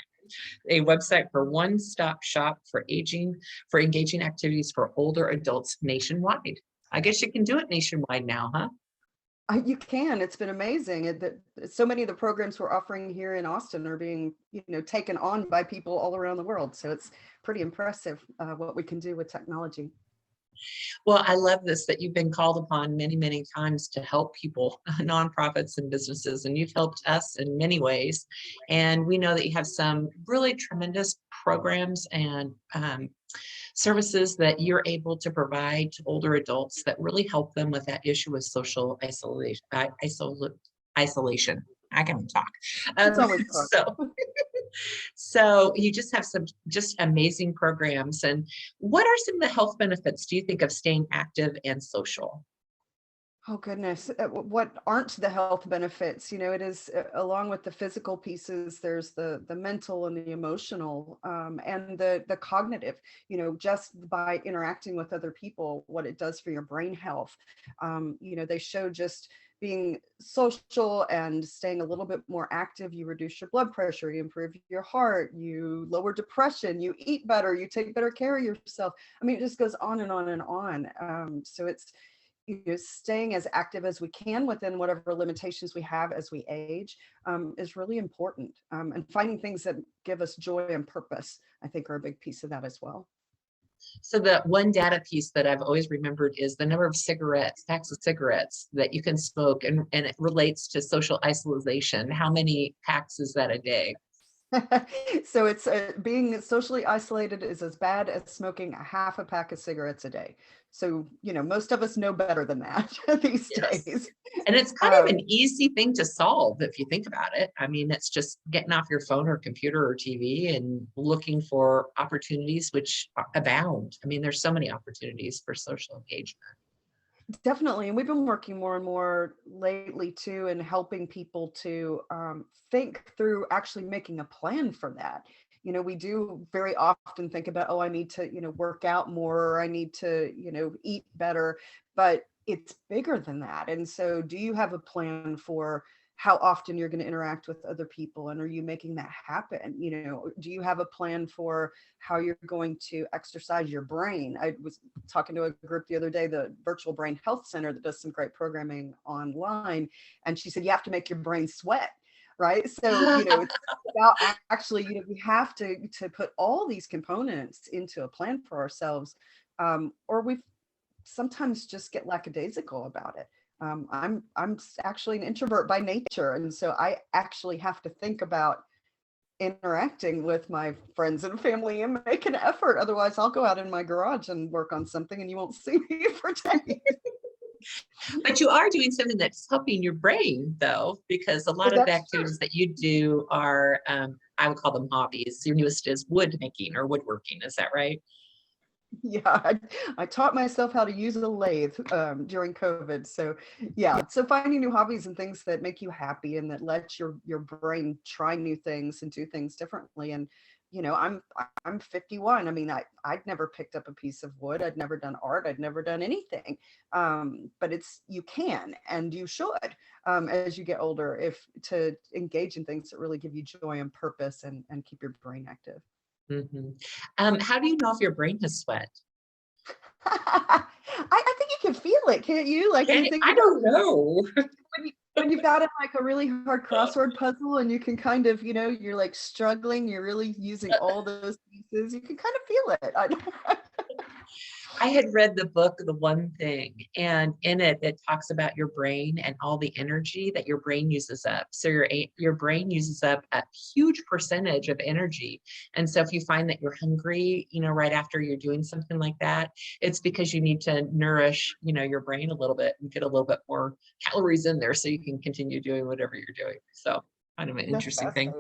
a website for one-stop shop for engaging activities for older adults nationwide. I guess you can do it nationwide now, huh? You can. It's been amazing. So many of the programs we're offering here in Austin are being, taken on by people all around the world. So it's pretty impressive what we can do with technology. Well, I love this, that you've been called upon many, many times to help people, nonprofits and businesses, and you've helped us in many ways. And we know that you have some really tremendous programs and services that you're able to provide to older adults that really help them with that issue of social isolation. I can talk. It's always hard. So you just have some just amazing programs. And what are some of the health benefits, do you think, of staying active and social? Oh goodness, what aren't the health benefits? It is along with the physical pieces, there's the mental and the emotional and the cognitive, just by interacting with other people, what it does for your brain health. They show just being social and staying a little bit more active, you reduce your blood pressure, you improve your heart, you lower depression, you eat better, you take better care of yourself. I mean, it just goes on and on and on. So it's staying as active as we can within whatever limitations we have as we age is really important. And finding things that give us joy and purpose, I think, are a big piece of that as well. So the one data piece that I've always remembered is the number of packs of cigarettes that you can smoke, and it relates to social isolation. How many packs is that a day? So it's being socially isolated is as bad as smoking a half a pack of cigarettes a day. So, most of us know better than that these days. And it's kind of an easy thing to solve if you think about it. I mean, it's just getting off your phone or computer or TV and looking for opportunities which abound. I mean, there's so many opportunities for social engagement. Definitely. And we've been working more and more lately too, and helping people to think through actually making a plan for that. We do very often think about, oh, I need to, work out more, or I need to, eat better, but it's bigger than that. And so do you have a plan for how often you're going to interact with other people, and are you making that happen? Do you have a plan for how you're going to exercise your brain? I was talking to a group the other day, the Virtual Brain Health Center, that does some great programming online, and she said you have to make your brain sweat, right? So it's about actually, we have to put all these components into a plan for ourselves, or we sometimes just get lackadaisical about it. I'm actually an introvert by nature, and so I actually have to think about interacting with my friends and family and make an effort. Otherwise, I'll go out in my garage and work on something, and you won't see me for days. But you are doing something that's helping your brain, though, because a lot of the activities that you do are, I would call them hobbies. Your newest is wood making or woodworking. Is that right? Yeah, I taught myself how to use a lathe during COVID. So yeah, so finding new hobbies and things that make you happy and that let your brain try new things and do things differently. And I'm 51. I mean, I'd never picked up a piece of wood. I'd never done art. I'd never done anything. But you can and you should, as you get older, if to engage in things that really give you joy and purpose and keep your brain active. How do you know if your brain has sweat? I think you can feel it, can't you? Like you think I don't know. when you've got like a really hard crossword puzzle and you can kind of, you're like struggling, you're really using all those pieces, you can kind of feel it. I had read the book, The One Thing, and in it, it talks about your brain and all the energy that your brain uses up. So your brain uses up a huge percentage of energy. And so if you find that you're hungry, right after you're doing something like that, it's because you need to nourish, your brain a little bit and get a little bit more calories in there so you can continue doing whatever you're doing. So kind of an interesting thing.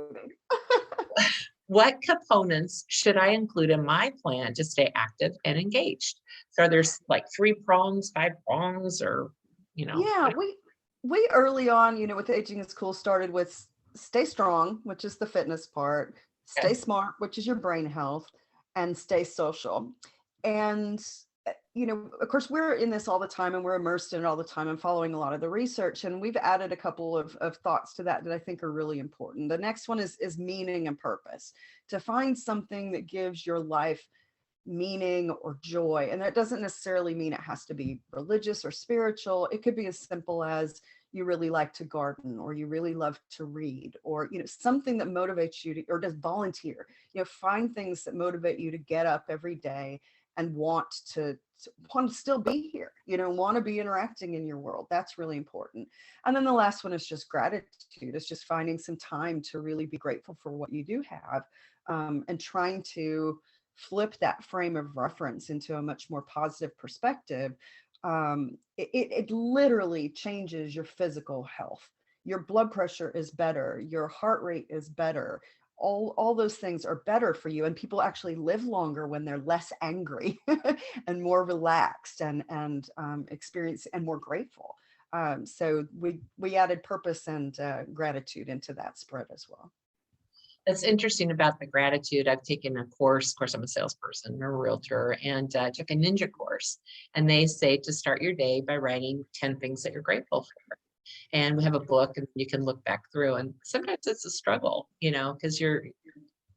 What components should I include in my plan to stay active and engaged? So there's like 3 prongs, 5 prongs, or, Yeah, we early on, with Aging is Cool started with stay strong, which is the fitness part, stay smart, which is your brain health, and stay social. And of course, we're in this all the time and we're immersed in it all the time and following a lot of the research. And we've added a couple of thoughts to that I think are really important. The next one is meaning and purpose. To find something that gives your life meaning or joy. And that doesn't necessarily mean it has to be religious or spiritual. It could be as simple as you really like to garden, or you really love to read, or something that motivates you to, or just volunteer. Find things that motivate you to get up every day and want to still be here, want to be interacting in your world. That's really important. And then the last one is just gratitude. It's just finding some time to really be grateful for what you do have, and trying to flip that frame of reference into a much more positive perspective. It literally changes your physical health. Your blood pressure is better, your heart rate is better, all those things are better for you, and people actually live longer when they're less angry and more relaxed and experience and more grateful. So we added purpose and gratitude into that spread as well. That's interesting about the gratitude. I've taken a course. Of course, I'm a salesperson, I'm a realtor, and took a ninja course. And they say to start your day by writing 10 things that you're grateful for. And we have a book and you can look back through. And sometimes it's a struggle, because you're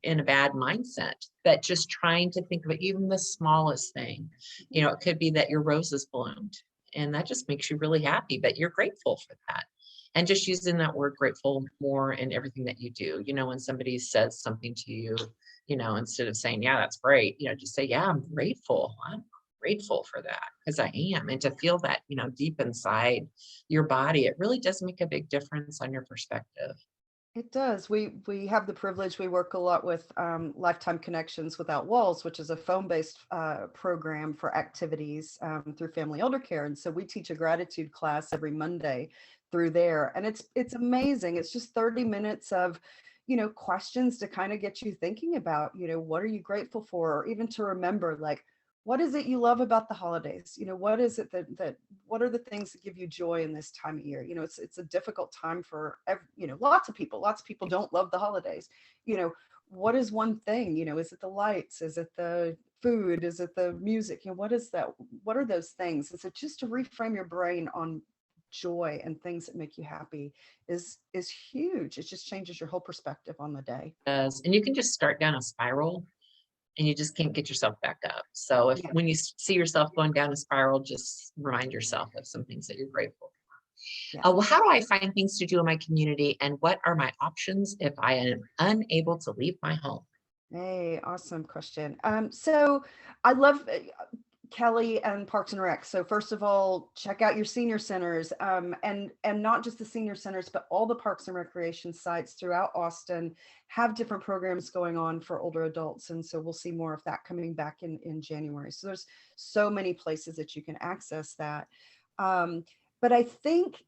in a bad mindset. But just trying to think of even the smallest thing, it could be that your roses bloomed. And that just makes you really happy, but you're grateful for that. And just using that word grateful more in everything that you do. When somebody says something to you, instead of saying, yeah, that's great, just say, yeah, I'm grateful. I'm grateful for that, because I am. And to feel that, deep inside your body, it really does make a big difference on your perspective. It does. We have the privilege. We work a lot with Lifetime Connections Without Walls, which is a phone-based program for activities through family elder care. And so we teach a gratitude class every Monday through there, and it's amazing. It's just 30 minutes of questions to kind of get you thinking about what are you grateful for, or even to remember, like, what is it you love about the holidays? What is it that what are the things that give you joy in this time of year? It's a difficult time for lots of people. Lots of people don't love the holidays. What is one thing? Is it the lights? Is it the food? Is it the music? What is that? What are those things? Is it just to reframe your brain on joy and things that make you happy is huge. It just changes your whole perspective on the day. And you can just start down a spiral and you just can't get yourself back up. So when you see yourself going down a spiral, just remind yourself of some things that you're grateful for. Well, how do I find things to do in my community, and what are my options if I am unable to leave my home? Hey, awesome question. So I love Kelly and Parks and Rec. So first of all, check out your senior centers, and not just the senior centers, but all the parks and recreation sites throughout Austin have different programs going on for older adults. And so we'll see more of that coming back in January. So there's so many places that you can access that. But I think,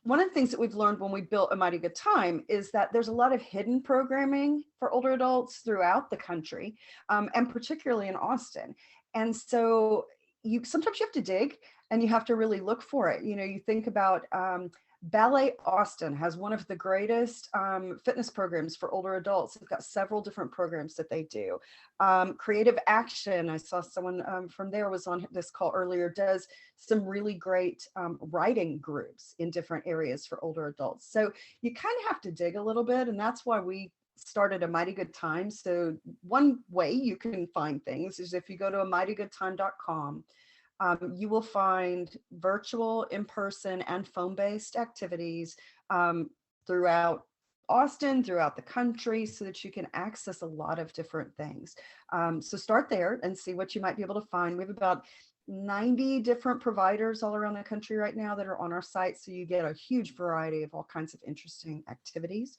one of the things that we've learned when we built A Mighty Good Time is that there's a lot of hidden programming for older adults throughout the country, and particularly in Austin. And so sometimes you have to dig and you have to really look for it. You think about Ballet Austin has one of the greatest fitness programs for older adults. They've got several different programs that they do. Creative Action, I saw someone from there was on this call earlier, does some really great writing groups in different areas for older adults. So you kind of have to dig a little bit, and that's why we started A Mighty Good Time. So one way you can find things is if you go to amightygoodtime.com. You will find virtual, in-person, and phone-based activities throughout Austin, throughout the country, so that you can access a lot of different things. So start there and see what you might be able to find. We have about 90 different providers all around the country right now that are on our site, so you get a huge variety of all kinds of interesting activities.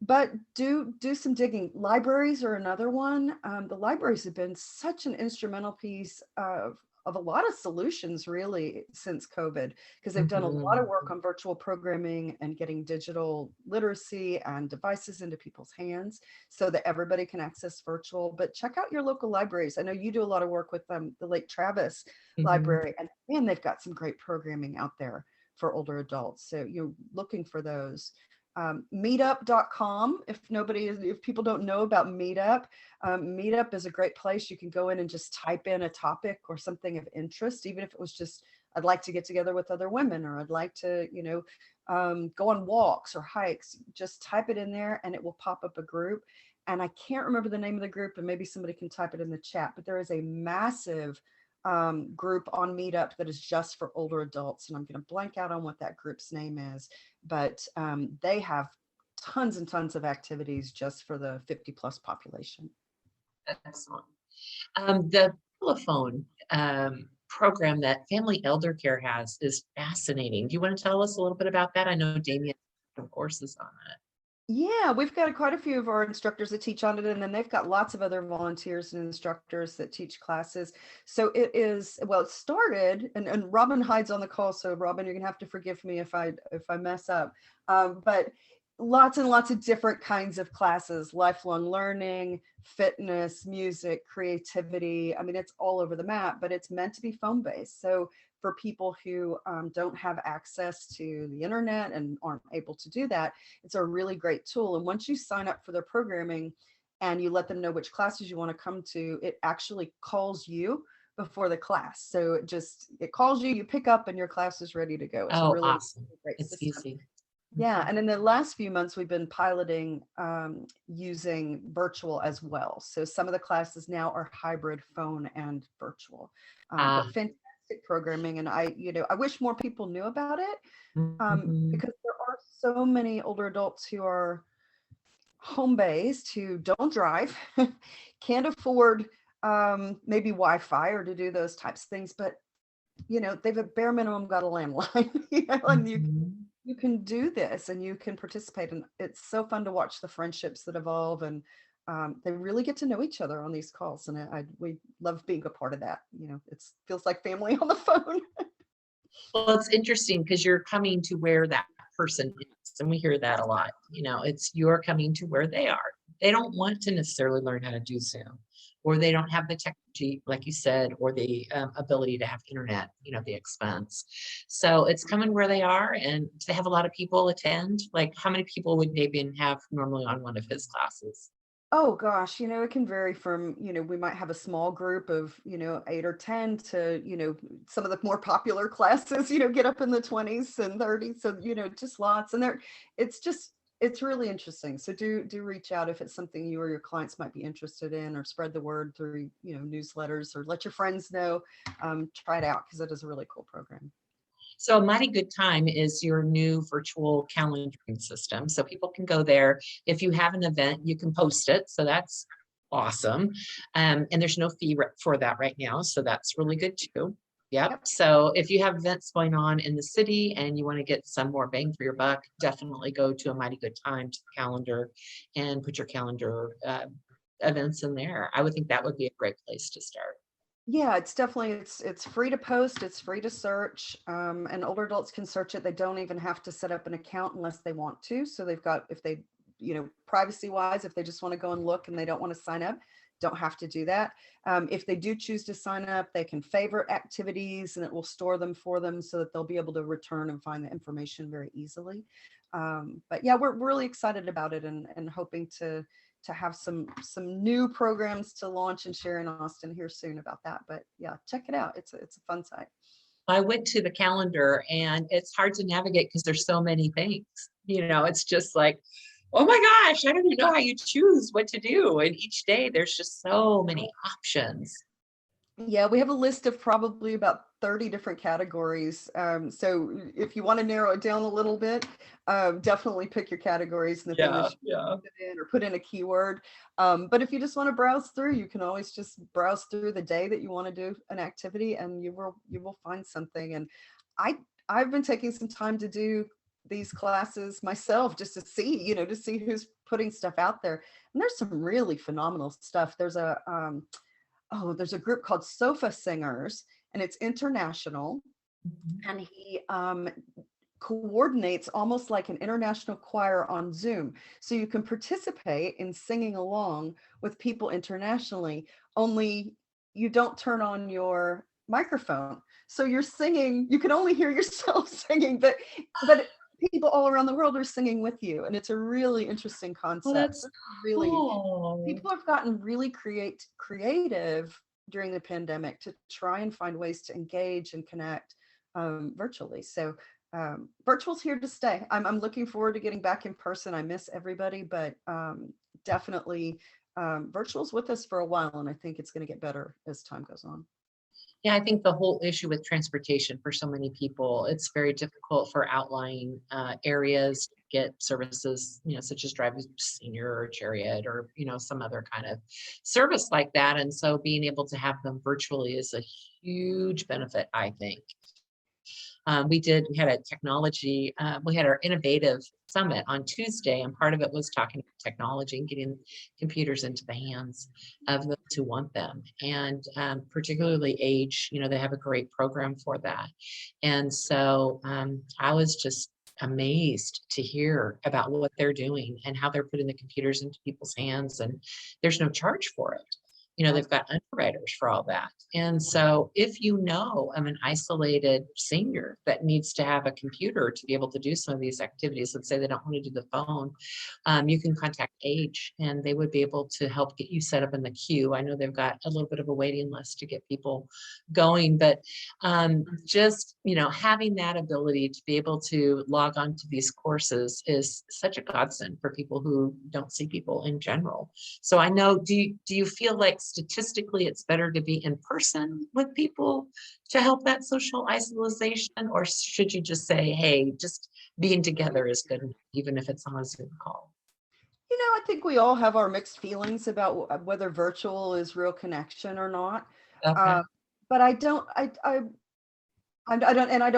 But do some digging. Libraries are another one. The libraries have been such an instrumental piece of a lot of solutions really since COVID, because they've done a lot of work on virtual programming and getting digital literacy and devices into people's hands so that everybody can access virtual. But check out your local libraries. I know you do a lot of work with the Lake Travis Library, and man, they've got some great programming out there for older adults. So you're looking for those. Meetup.com. If people don't know about Meetup, Meetup is a great place. You can go in and just type in a topic or something of interest, even if it was just, I'd like to get together with other women, or I'd like to, go on walks or hikes. Just type it in there and it will pop up a group. And I can't remember the name of the group, and maybe somebody can type it in the chat, but there is a massive group on Meetup that is just for older adults. And I'm going to blank out on what that group's name is, but they have tons and tons of activities just for the 50 plus population. Excellent. The telephone program that Family Elder Care has is fascinating. Do you want to tell us a little bit about that? I know Damien, of course, is on that. Yeah, we've got quite a few of our instructors that teach on it, and then they've got lots of other volunteers and instructors that teach classes. So it is, well, it started, and Robin hides on the call, so Robin, you're gonna have to forgive me if I mess up. But lots and lots of different kinds of classes: lifelong learning, fitness, music, creativity. I mean, it's all over the map, but it's meant to be phone-based. So for people who don't have access to the internet and aren't able to do that, it's a really great tool. And once you sign up for their programming and you let them know which classes you want to come to, it actually calls you before the class. So it calls you, you pick up, and your class is ready to go. It's a really awesome. great It's system. easy. Yeah, and in the last few months, we've been piloting using virtual as well. So some of the classes now are hybrid phone and virtual. But fantastic programming, and I wish more people knew about it, because there are so many older adults who are home-based, who don't drive, can't afford maybe Wi-Fi or to do those types of things, but they've at bare minimum got a landline, and you can do this and you can participate, and it's so fun to watch the friendships that evolve, and they really get to know each other on these calls, and we love being a part of that. It feels like family on the phone. Well, it's interesting because you're coming to where that person is, and we hear that a lot. It's you're coming to where they are. They don't want to necessarily learn how to do Zoom, or they don't have the technology, like you said, or the ability to have internet, the expense. So it's coming where they are, and to have a lot of people attend. Like, how many people would Davian have normally on one of his classes? Oh gosh, it can vary from, we might have a small group of, 8 or 10 to, some of the more popular classes, get up in the 20s and 30s. So, just lots. And it's really interesting. So do reach out if it's something you or your clients might be interested in, or spread the word through, newsletters, or let your friends know. Try it out, because it is a really cool program. So A Mighty Good Time is your new virtual calendaring system. So people can go there. If you have an event, you can post it. So that's awesome. And there's no fee for that right now. So that's really good too. Yep. So if you have events going on in the city and you want to get some more bang for your buck, definitely go to A Mighty Good Time to the calendar and put your calendar events in there. I would think that would be a great place to start. Yeah, it's definitely, it's free to post, it's free to search, and older adults can search it. They don't even have to set up an account unless they want to. So they've got, if they, privacy wise, if they just want to go and look and they don't want to sign up, don't have to do that. If they do choose to sign up, they can favorite activities and it will store them for them so that they'll be able to return and find the information very easily. But yeah, we're really excited about it and hoping to have some new programs to launch and share in Austin here soon about that. But yeah, check it out. It's a fun site. I went to the calendar and it's hard to navigate because there's so many things, it's just like, oh my gosh, I don't even know how you choose what to do. And each day there's just so many options. Yeah, we have a list of probably about 30 different categories. So if you want to narrow it down a little bit, definitely pick your categories and the thing that you put in or put in a keyword. But if you just want to browse through, you can always just browse through the day that you want to do an activity and you will find something. And I've been taking some time to do these classes myself just to see, to see who's putting stuff out there. And there's some really phenomenal stuff. There's a group called Sofa Singers, and it's international. And he coordinates almost like an international choir on Zoom. So you can participate in singing along with people internationally, only you don't turn on your microphone. So you're singing, you can only hear yourself singing, but people all around the world are singing with you. And it's a really interesting concept. Well, that's really cool. People have gotten really creative during the pandemic to try and find ways to engage and connect virtually. So virtual's here to stay. I'm looking forward to getting back in person. I miss everybody, but definitely virtual's with us for a while, and I think it's going to get better as time goes on. Yeah, I think the whole issue with transportation for so many people, it's very difficult for outlying areas to get services, such as driving senior or chariot or, some other kind of service like that. And so being able to have them virtually is a huge benefit, I think. We had a technology, we had our innovative summit on Tuesday, and part of it was talking about technology and getting computers into the hands of those who want them. And particularly age, they have a great program for that. And so I was just amazed to hear about what they're doing and how they're putting the computers into people's hands, and there's no charge for it. They've got underwriters for all that. And so if I'm an isolated senior that needs to have a computer to be able to do some of these activities, let's say they don't want to do the phone, you can contact AGE and they would be able to help get you set up in the queue. I know they've got a little bit of a waiting list to get people going, but just, having that ability to be able to log on to these courses is such a godsend for people who don't see people in general. So I know, do you feel like statistically it's better to be in person with people to help that social isolation, or should you just say, hey, just being together is good even if it's on a Zoom call? I think we all have our mixed feelings about whether virtual is real connection or not. Okay. But I don't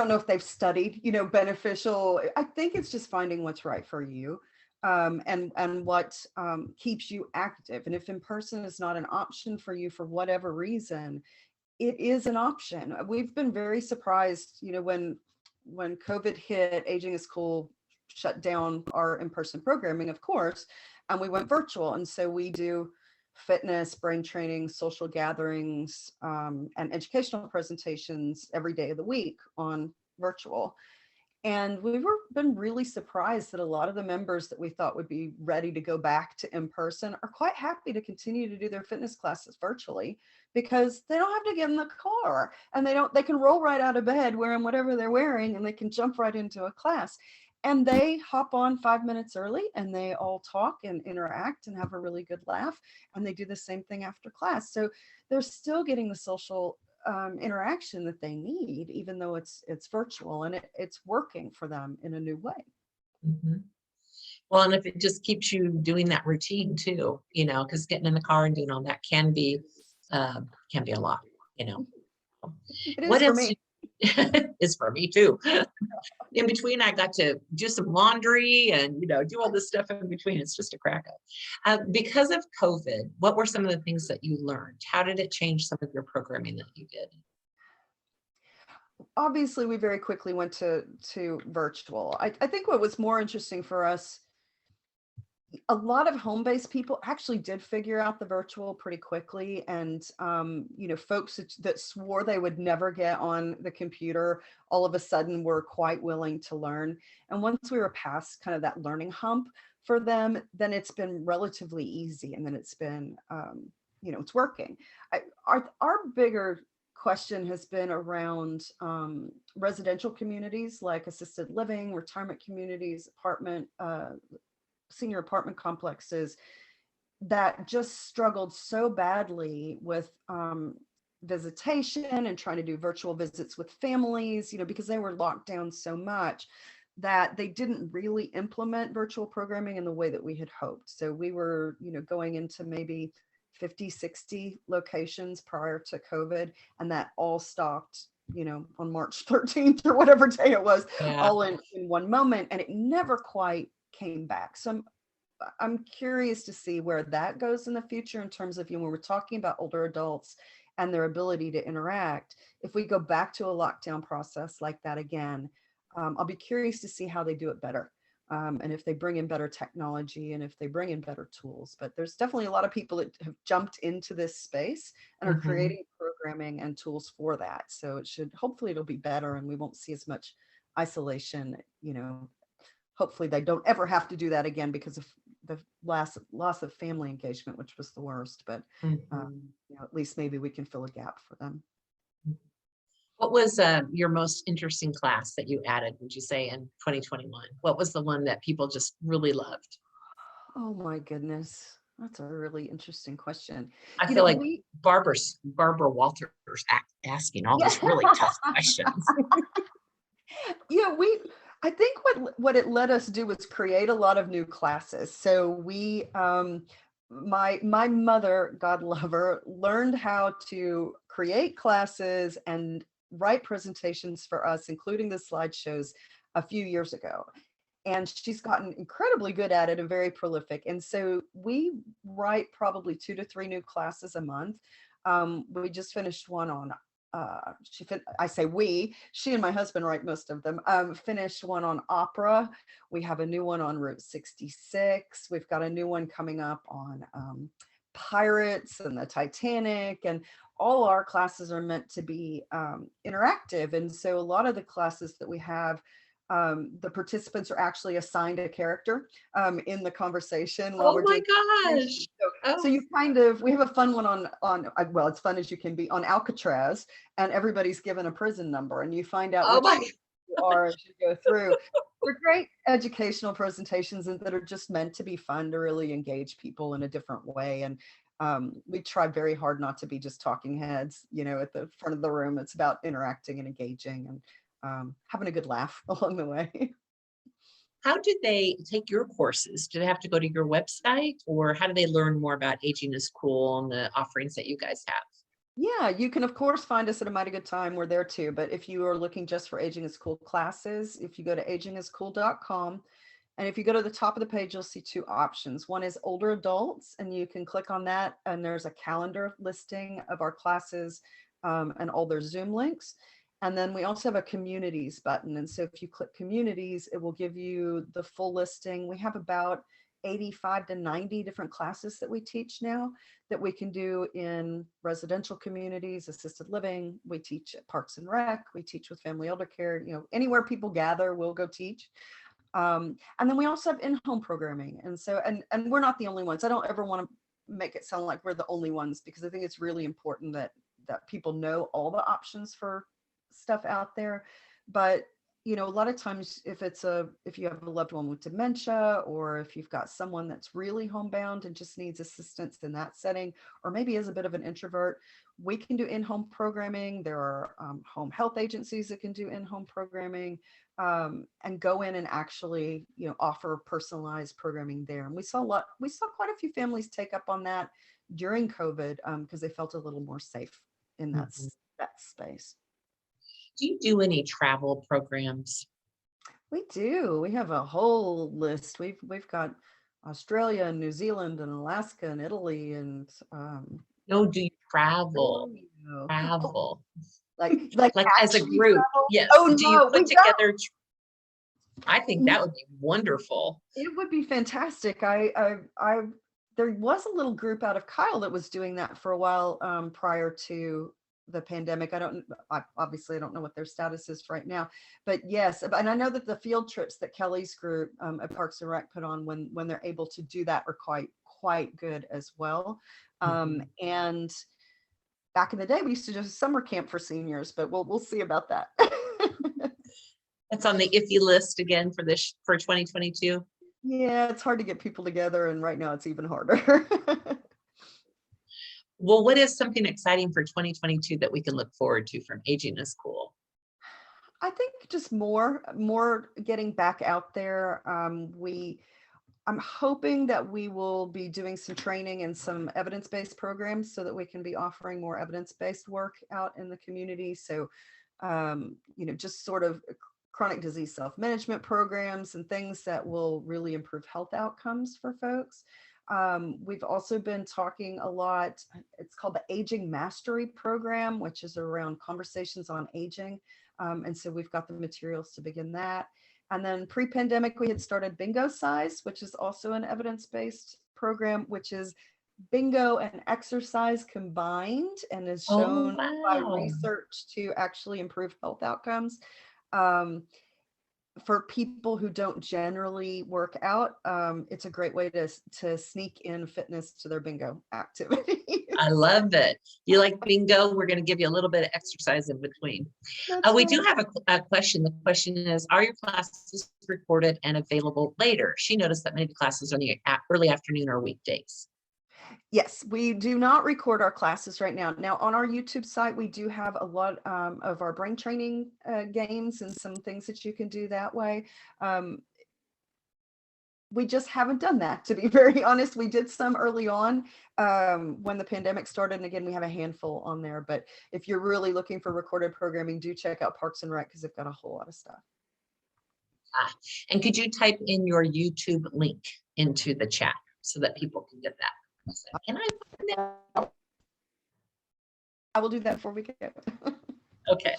know if they've studied, beneficial. I think it's just finding what's right for you. And what keeps you active. And if in person is not an option for you for whatever reason, it is an option. We've been very surprised, when COVID hit, Aging is Cool shut down our in-person programming, of course, and we went virtual. And so we do fitness, brain training, social gatherings, and educational presentations every day of the week on virtual. And we've been really surprised that a lot of the members that we thought would be ready to go back to in person are quite happy to continue to do their fitness classes virtually, because they don't have to get in the car and they can roll right out of bed wearing whatever they're wearing and they can jump right into a class. And they hop on 5 minutes early and they all talk and interact and have a really good laugh. And they do the same thing after class. So they're still getting the social interaction that they need, even though it's virtual, and it's working for them in a new way. Mm-hmm. Well, and if it just keeps you doing that routine too, because getting in the car and doing all that can be a lot, It What is for else me. is for me too. In between, I got to do some laundry and, do all this stuff in between. It's just a crack up. Because of COVID, what were some of the things that you learned? How did it change some of your programming that you did? Obviously, we very quickly went to virtual. I think what was more interesting for us a lot of home-based people actually did figure out the virtual pretty quickly. And, folks that swore they would never get on the computer, all of a sudden were quite willing to learn. And once we were past kind of that learning hump for them, then it's been relatively easy. And then it's been, it's working. Our bigger question has been around residential communities like assisted living, retirement communities, senior apartment complexes that just struggled so badly with visitation and trying to do virtual visits with families, because they were locked down so much that they didn't really implement virtual programming in the way that we had hoped. So we were, going into maybe 50, 60 locations prior to COVID, and that all stopped, on March 13th or whatever day it was, all in one moment, and it never quite came back. So I'm curious to see where that goes in the future in terms of, when we're talking about older adults and their ability to interact. If we go back to a lockdown process like that again, I'll be curious to see how they do it better. And if they bring in better technology and if they bring in better tools. But there's definitely a lot of people that have jumped into this space and are creating programming and tools for that. So hopefully it'll be better and we won't see as much isolation. Hopefully they don't ever have to do that again because of the loss of family engagement, which was the worst. But at least maybe we can fill a gap for them. What was your most interesting class that you added, would you say, in 2021? What was the one that people just really loved? Oh my goodness. That's a really interesting question. I feel like Barbara Walters asking all these really tough questions. I think what it let us do was create a lot of new classes. So we, my mother, God love her, learned how to create classes and write presentations for us, including the slideshows, a few years ago. And she's gotten incredibly good at it and very prolific. And so we write probably 2 to 3 new classes a month. We just finished one on she and my husband write most of them, finished one on opera. We have a new one on Route 66. We've got a new one coming up on pirates and the Titanic, and all our classes are meant to be interactive. And so a lot of the classes that we have, the participants are actually assigned a character in the conversation while we're doing. Gosh. So you we have a fun one on well, it's fun as you can be, on Alcatraz, and everybody's given a prison number and you find out which you are as you go through. They're great educational presentations and that are just meant to be fun to really engage people in a different way. And we try very hard not to be just talking heads, at the front of the room. It's about interacting and engaging and having a good laugh along the way. How did they take your courses? Do they have to go to your website, or how do they learn more about Aging is Cool and the offerings that you guys have? Yeah, you can of course find us at A Mighty Good Time. We're there too. But if you are looking just for Aging is Cool classes, if you go to agingiscool.com, and if you go to the top of the page, you'll see 2 options. One is older adults, and you can click on that, and there's a calendar listing of our classes and all their Zoom links. And then we also have a communities button. And so if you click communities, it will give you the full listing. We have about 85 to 90 different classes that we teach now that we can do in residential communities, assisted living. We teach at Parks and Rec. We teach with family elder care, anywhere people gather, we'll go teach. And then we also have in-home programming. And so, and we're not the only ones. I don't ever want to make it sound like we're the only ones, because I think it's really important that people know all the options for stuff out there. But a lot of times if you have a loved one with dementia, or if you've got someone that's really homebound and just needs assistance in that setting, or maybe is a bit of an introvert, we can do in-home programming. There are home health agencies that can do in-home programming and go in and actually offer personalized programming there. And we saw quite a few families take up on that during COVID because they felt a little more safe in that space. Do you do any travel programs? We do. We have a whole list. We've got Australia and New Zealand and Alaska and Italy and No, do you travel? Like as a group? Travel? Yes. Oh, do you put together I think that would be wonderful. It would be fantastic. There was a little group out of Kyle that was doing that for a while prior to the pandemic. Obviously I don't know what their status is right now, but yes. And I know that the field trips that Kelly's group at Parks and Rec put on when they're able to do that are quite good as well. And back in the day, we used to do a summer camp for seniors, but we'll see about that. That's on the iffy list again for 2022. Yeah, it's hard to get people together, and right now it's even harder. Well, what is something exciting for 2022 that we can look forward to from Aging is Cool? I think just more getting back out there. I'm hoping that we will be doing some training and some evidence-based programs so that we can be offering more evidence-based work out in the community. So, just sort of chronic disease self-management programs and things that will really improve health outcomes for folks. We've also been talking a lot, it's called the Aging Mastery Program, which is around conversations on aging. And so we've got the materials to begin that. And then pre-pandemic, we had started Bingo Size, which is also an evidence-based program, which is bingo and exercise combined and is shown by research to actually improve health outcomes. For people who don't generally work out, it's a great way to sneak in fitness to their bingo activity. I love it. You like bingo? We're going to give you a little bit of exercise in between. We do have a question. The question is, are your classes recorded and available later? She noticed that many classes are in the early afternoon or weekdays. Yes, we do not record our classes right now. Now on our YouTube site, we do have a lot of our brain training games and some things that you can do that way. We just haven't done that, to be very honest. We did some early on when the pandemic started. And again, we have a handful on there. But if you're really looking for recorded programming, do check out Parks and Rec because they've got a whole lot of stuff. And could you type in your YouTube link into the chat so that people can get that? Can I will do that before we go. Okay.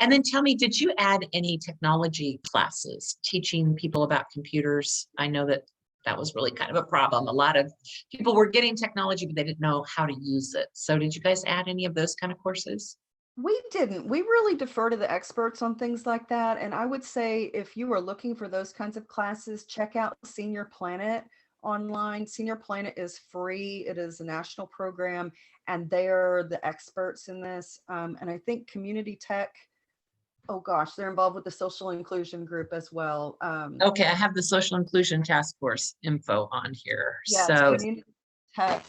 And then tell me, did you add any technology classes teaching people about computers? I know that was really kind of a problem. A lot of people were getting technology, but they didn't know how to use it. So did you guys add any of those kind of courses? We didn't. We really defer to the experts on things like that. And I would say if you are looking for those kinds of classes, check out Senior Planet online. Senior Planet is free. It is a national program, and they're the experts in this. And I think Community Tech, oh gosh, they're involved with the social inclusion group as well. Okay, I have the social inclusion task force info on here. Yeah, so Community Tech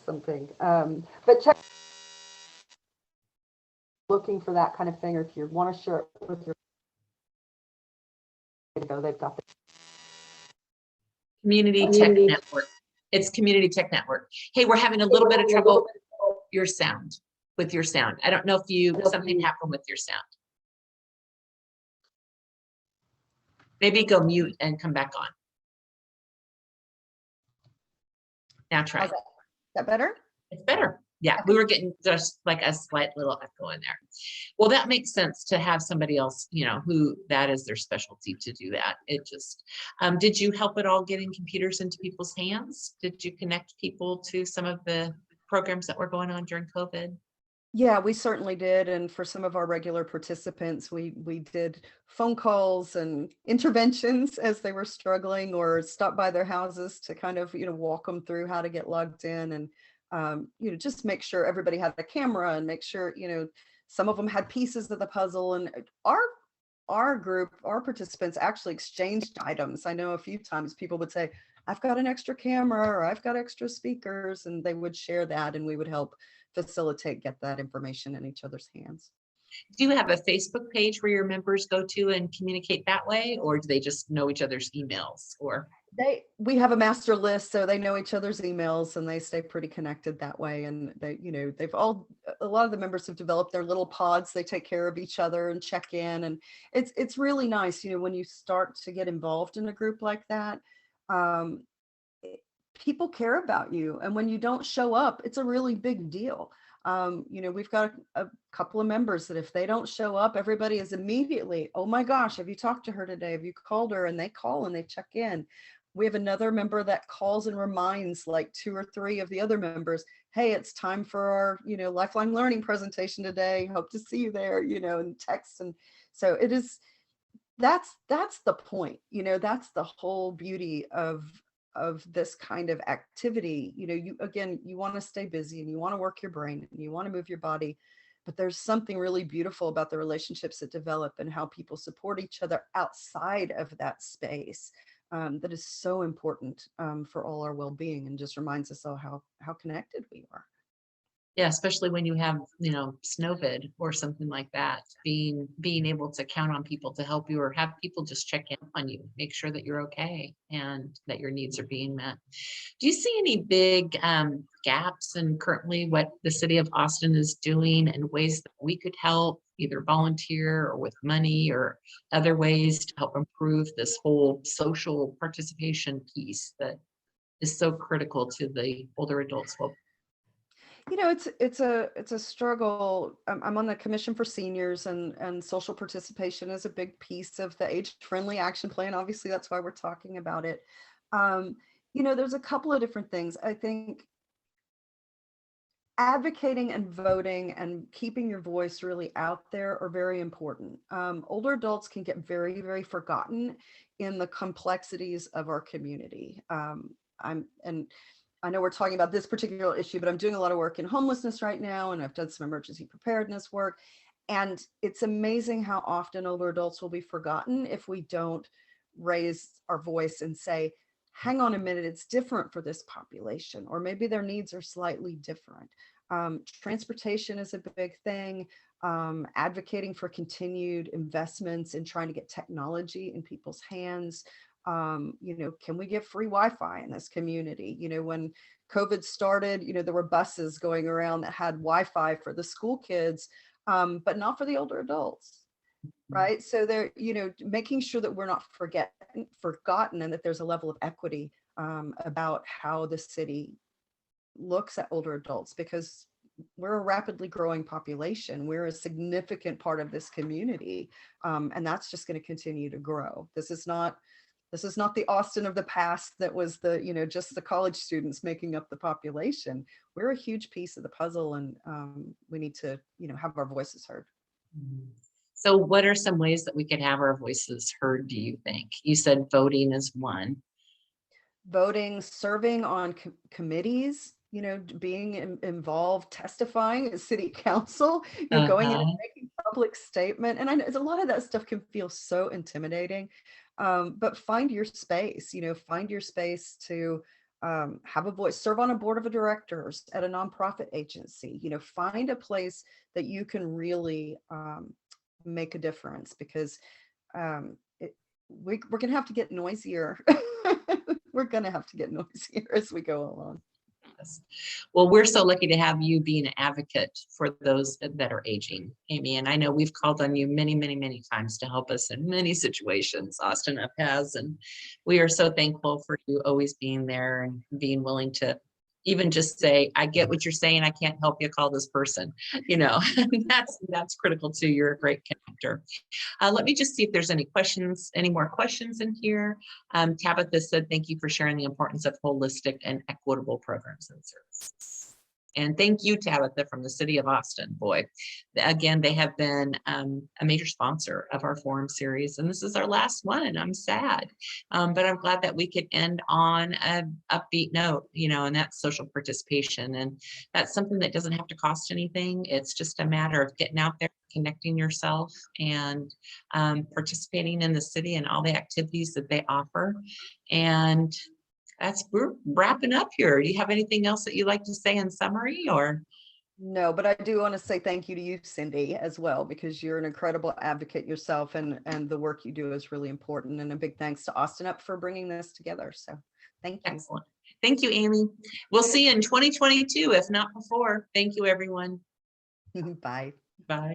something. But check looking for that kind of thing, or if you want to share it with your they've got the Community Tech Network. It's Community Tech Network. Hey, we're having a little bit of trouble with your sound. I don't know if something happened with your sound. Maybe go mute and come back on. Now try. Is that better? It's better. Yeah, we were getting just like a slight little echo in there. Well, that makes sense to have somebody else, who that is their specialty to do that. It just, did you help at all getting computers into people's hands? Did you connect people to some of the programs that were going on during COVID? Yeah, we certainly did. And for some of our regular participants, we did phone calls and interventions as they were struggling, or stopped by their houses to kind of, walk them through how to get logged in, and just make sure everybody had a camera, and make sure, some of them had pieces of the puzzle. And our group, our participants actually exchanged items. I know a few times people would say, I've got an extra camera, or I've got extra speakers, and they would share that, and we would help facilitate, get that information in each other's hands. Do you have a Facebook page where your members go to and communicate that way, or do they just know each other's emails? Or we have a master list, so they know each other's emails, and they stay pretty connected that way. And a lot of the members have developed their little pods. They take care of each other and check in, and it's really nice, when you start to get involved in a group like that. People care about you, and when you don't show up, it's a really big deal. We've got a couple of members that if they don't show up, everybody is immediately, oh my gosh, have you talked to her today? Have you called her? And they call and they check in. We have another member that calls and reminds like 2 or 3 of the other members, hey, it's time for our, lifelong learning presentation today. Hope to see you there, and text. And so it is, that's the point, that's the whole beauty of this kind of activity. You want to stay busy and you want to work your brain and you want to move your body, but there's something really beautiful about the relationships that develop and how people support each other outside of that space. That is so important for all our well-being, and just reminds us all how connected we are. Yeah, especially when you have, snowvid or something like that, being able to count on people to help you, or have people just check in on you, make sure that you're okay and that your needs are being met. Do you see any big gaps in currently what the city of Austin is doing, and ways that we could help, either volunteer or with money or other ways to help improve this whole social participation piece that is so critical to the older adults? Well, It's a struggle. I'm on the Commission for Seniors, and social participation is a big piece of the age-friendly action plan. Obviously, that's why we're talking about it. There's a couple of different things. I think advocating and voting and keeping your voice really out there are very important. Older adults can get very, very forgotten in the complexities of our community. I know we're talking about this particular issue, but I'm doing a lot of work in homelessness right now, and I've done some emergency preparedness work. And it's amazing how often older adults will be forgotten if we don't raise our voice and say, hang on a minute, it's different for this population, or maybe their needs are slightly different. Transportation is a big thing. Advocating for continued investments in trying to get technology in people's hands. Can we get free Wi-Fi in this community? When COVID started, there were buses going around that had Wi-Fi for the school kids, but not for the older adults, right? So they're, making sure that we're not forgotten, and that there's a level of equity about how the city looks at older adults, because we're a rapidly growing population. We're a significant part of this community, and that's just going to continue to grow. This is not the Austin of the past that was just the college students making up the population. We're a huge piece of the puzzle, and we need to, have our voices heard. So what are some ways that we could have our voices heard, do you think? You said voting is one. Voting, serving on committees, being involved, testifying at city council, going in and making public statement. And I know a lot of that stuff can feel so intimidating. But find your space, find your space to have a voice, serve on a board of directors at a nonprofit agency, find a place that you can really make a difference, because we're going to have to get noisier. We're going to have to get noisier as we go along. Well, we're so lucky to have you being an advocate for those that are aging, Amy. And I know we've called on you many, many, many times to help us in many situations. Austin Up has, and we are so thankful for you always being there and being willing to even just say, I get what you're saying, I can't help you, call this person. That's critical too. You're a great connector. Let me just see if there's any more questions in here. Tabitha said, thank you for sharing the importance of holistic and equitable programs and services. And thank you, Tabitha, from the city of Austin. Boy, again, they have been a major sponsor of our forum series, and this is our last one. I'm sad, but I'm glad that we could end on an upbeat note, and that's social participation. And that's something that doesn't have to cost anything. It's just a matter of getting out there, connecting yourself, and participating in the city and all the activities that they offer. And we're wrapping up here. Do you have anything else that you'd like to say in summary, or? No, but I do want to say thank you to you, Cindy, as well, because you're an incredible advocate yourself, and the work you do is really important. And a big thanks to Austin Up for bringing this together. So thank you. Excellent. Thank you, Amy. We'll see you in 2022, if not before. Thank you, everyone. Bye. Bye.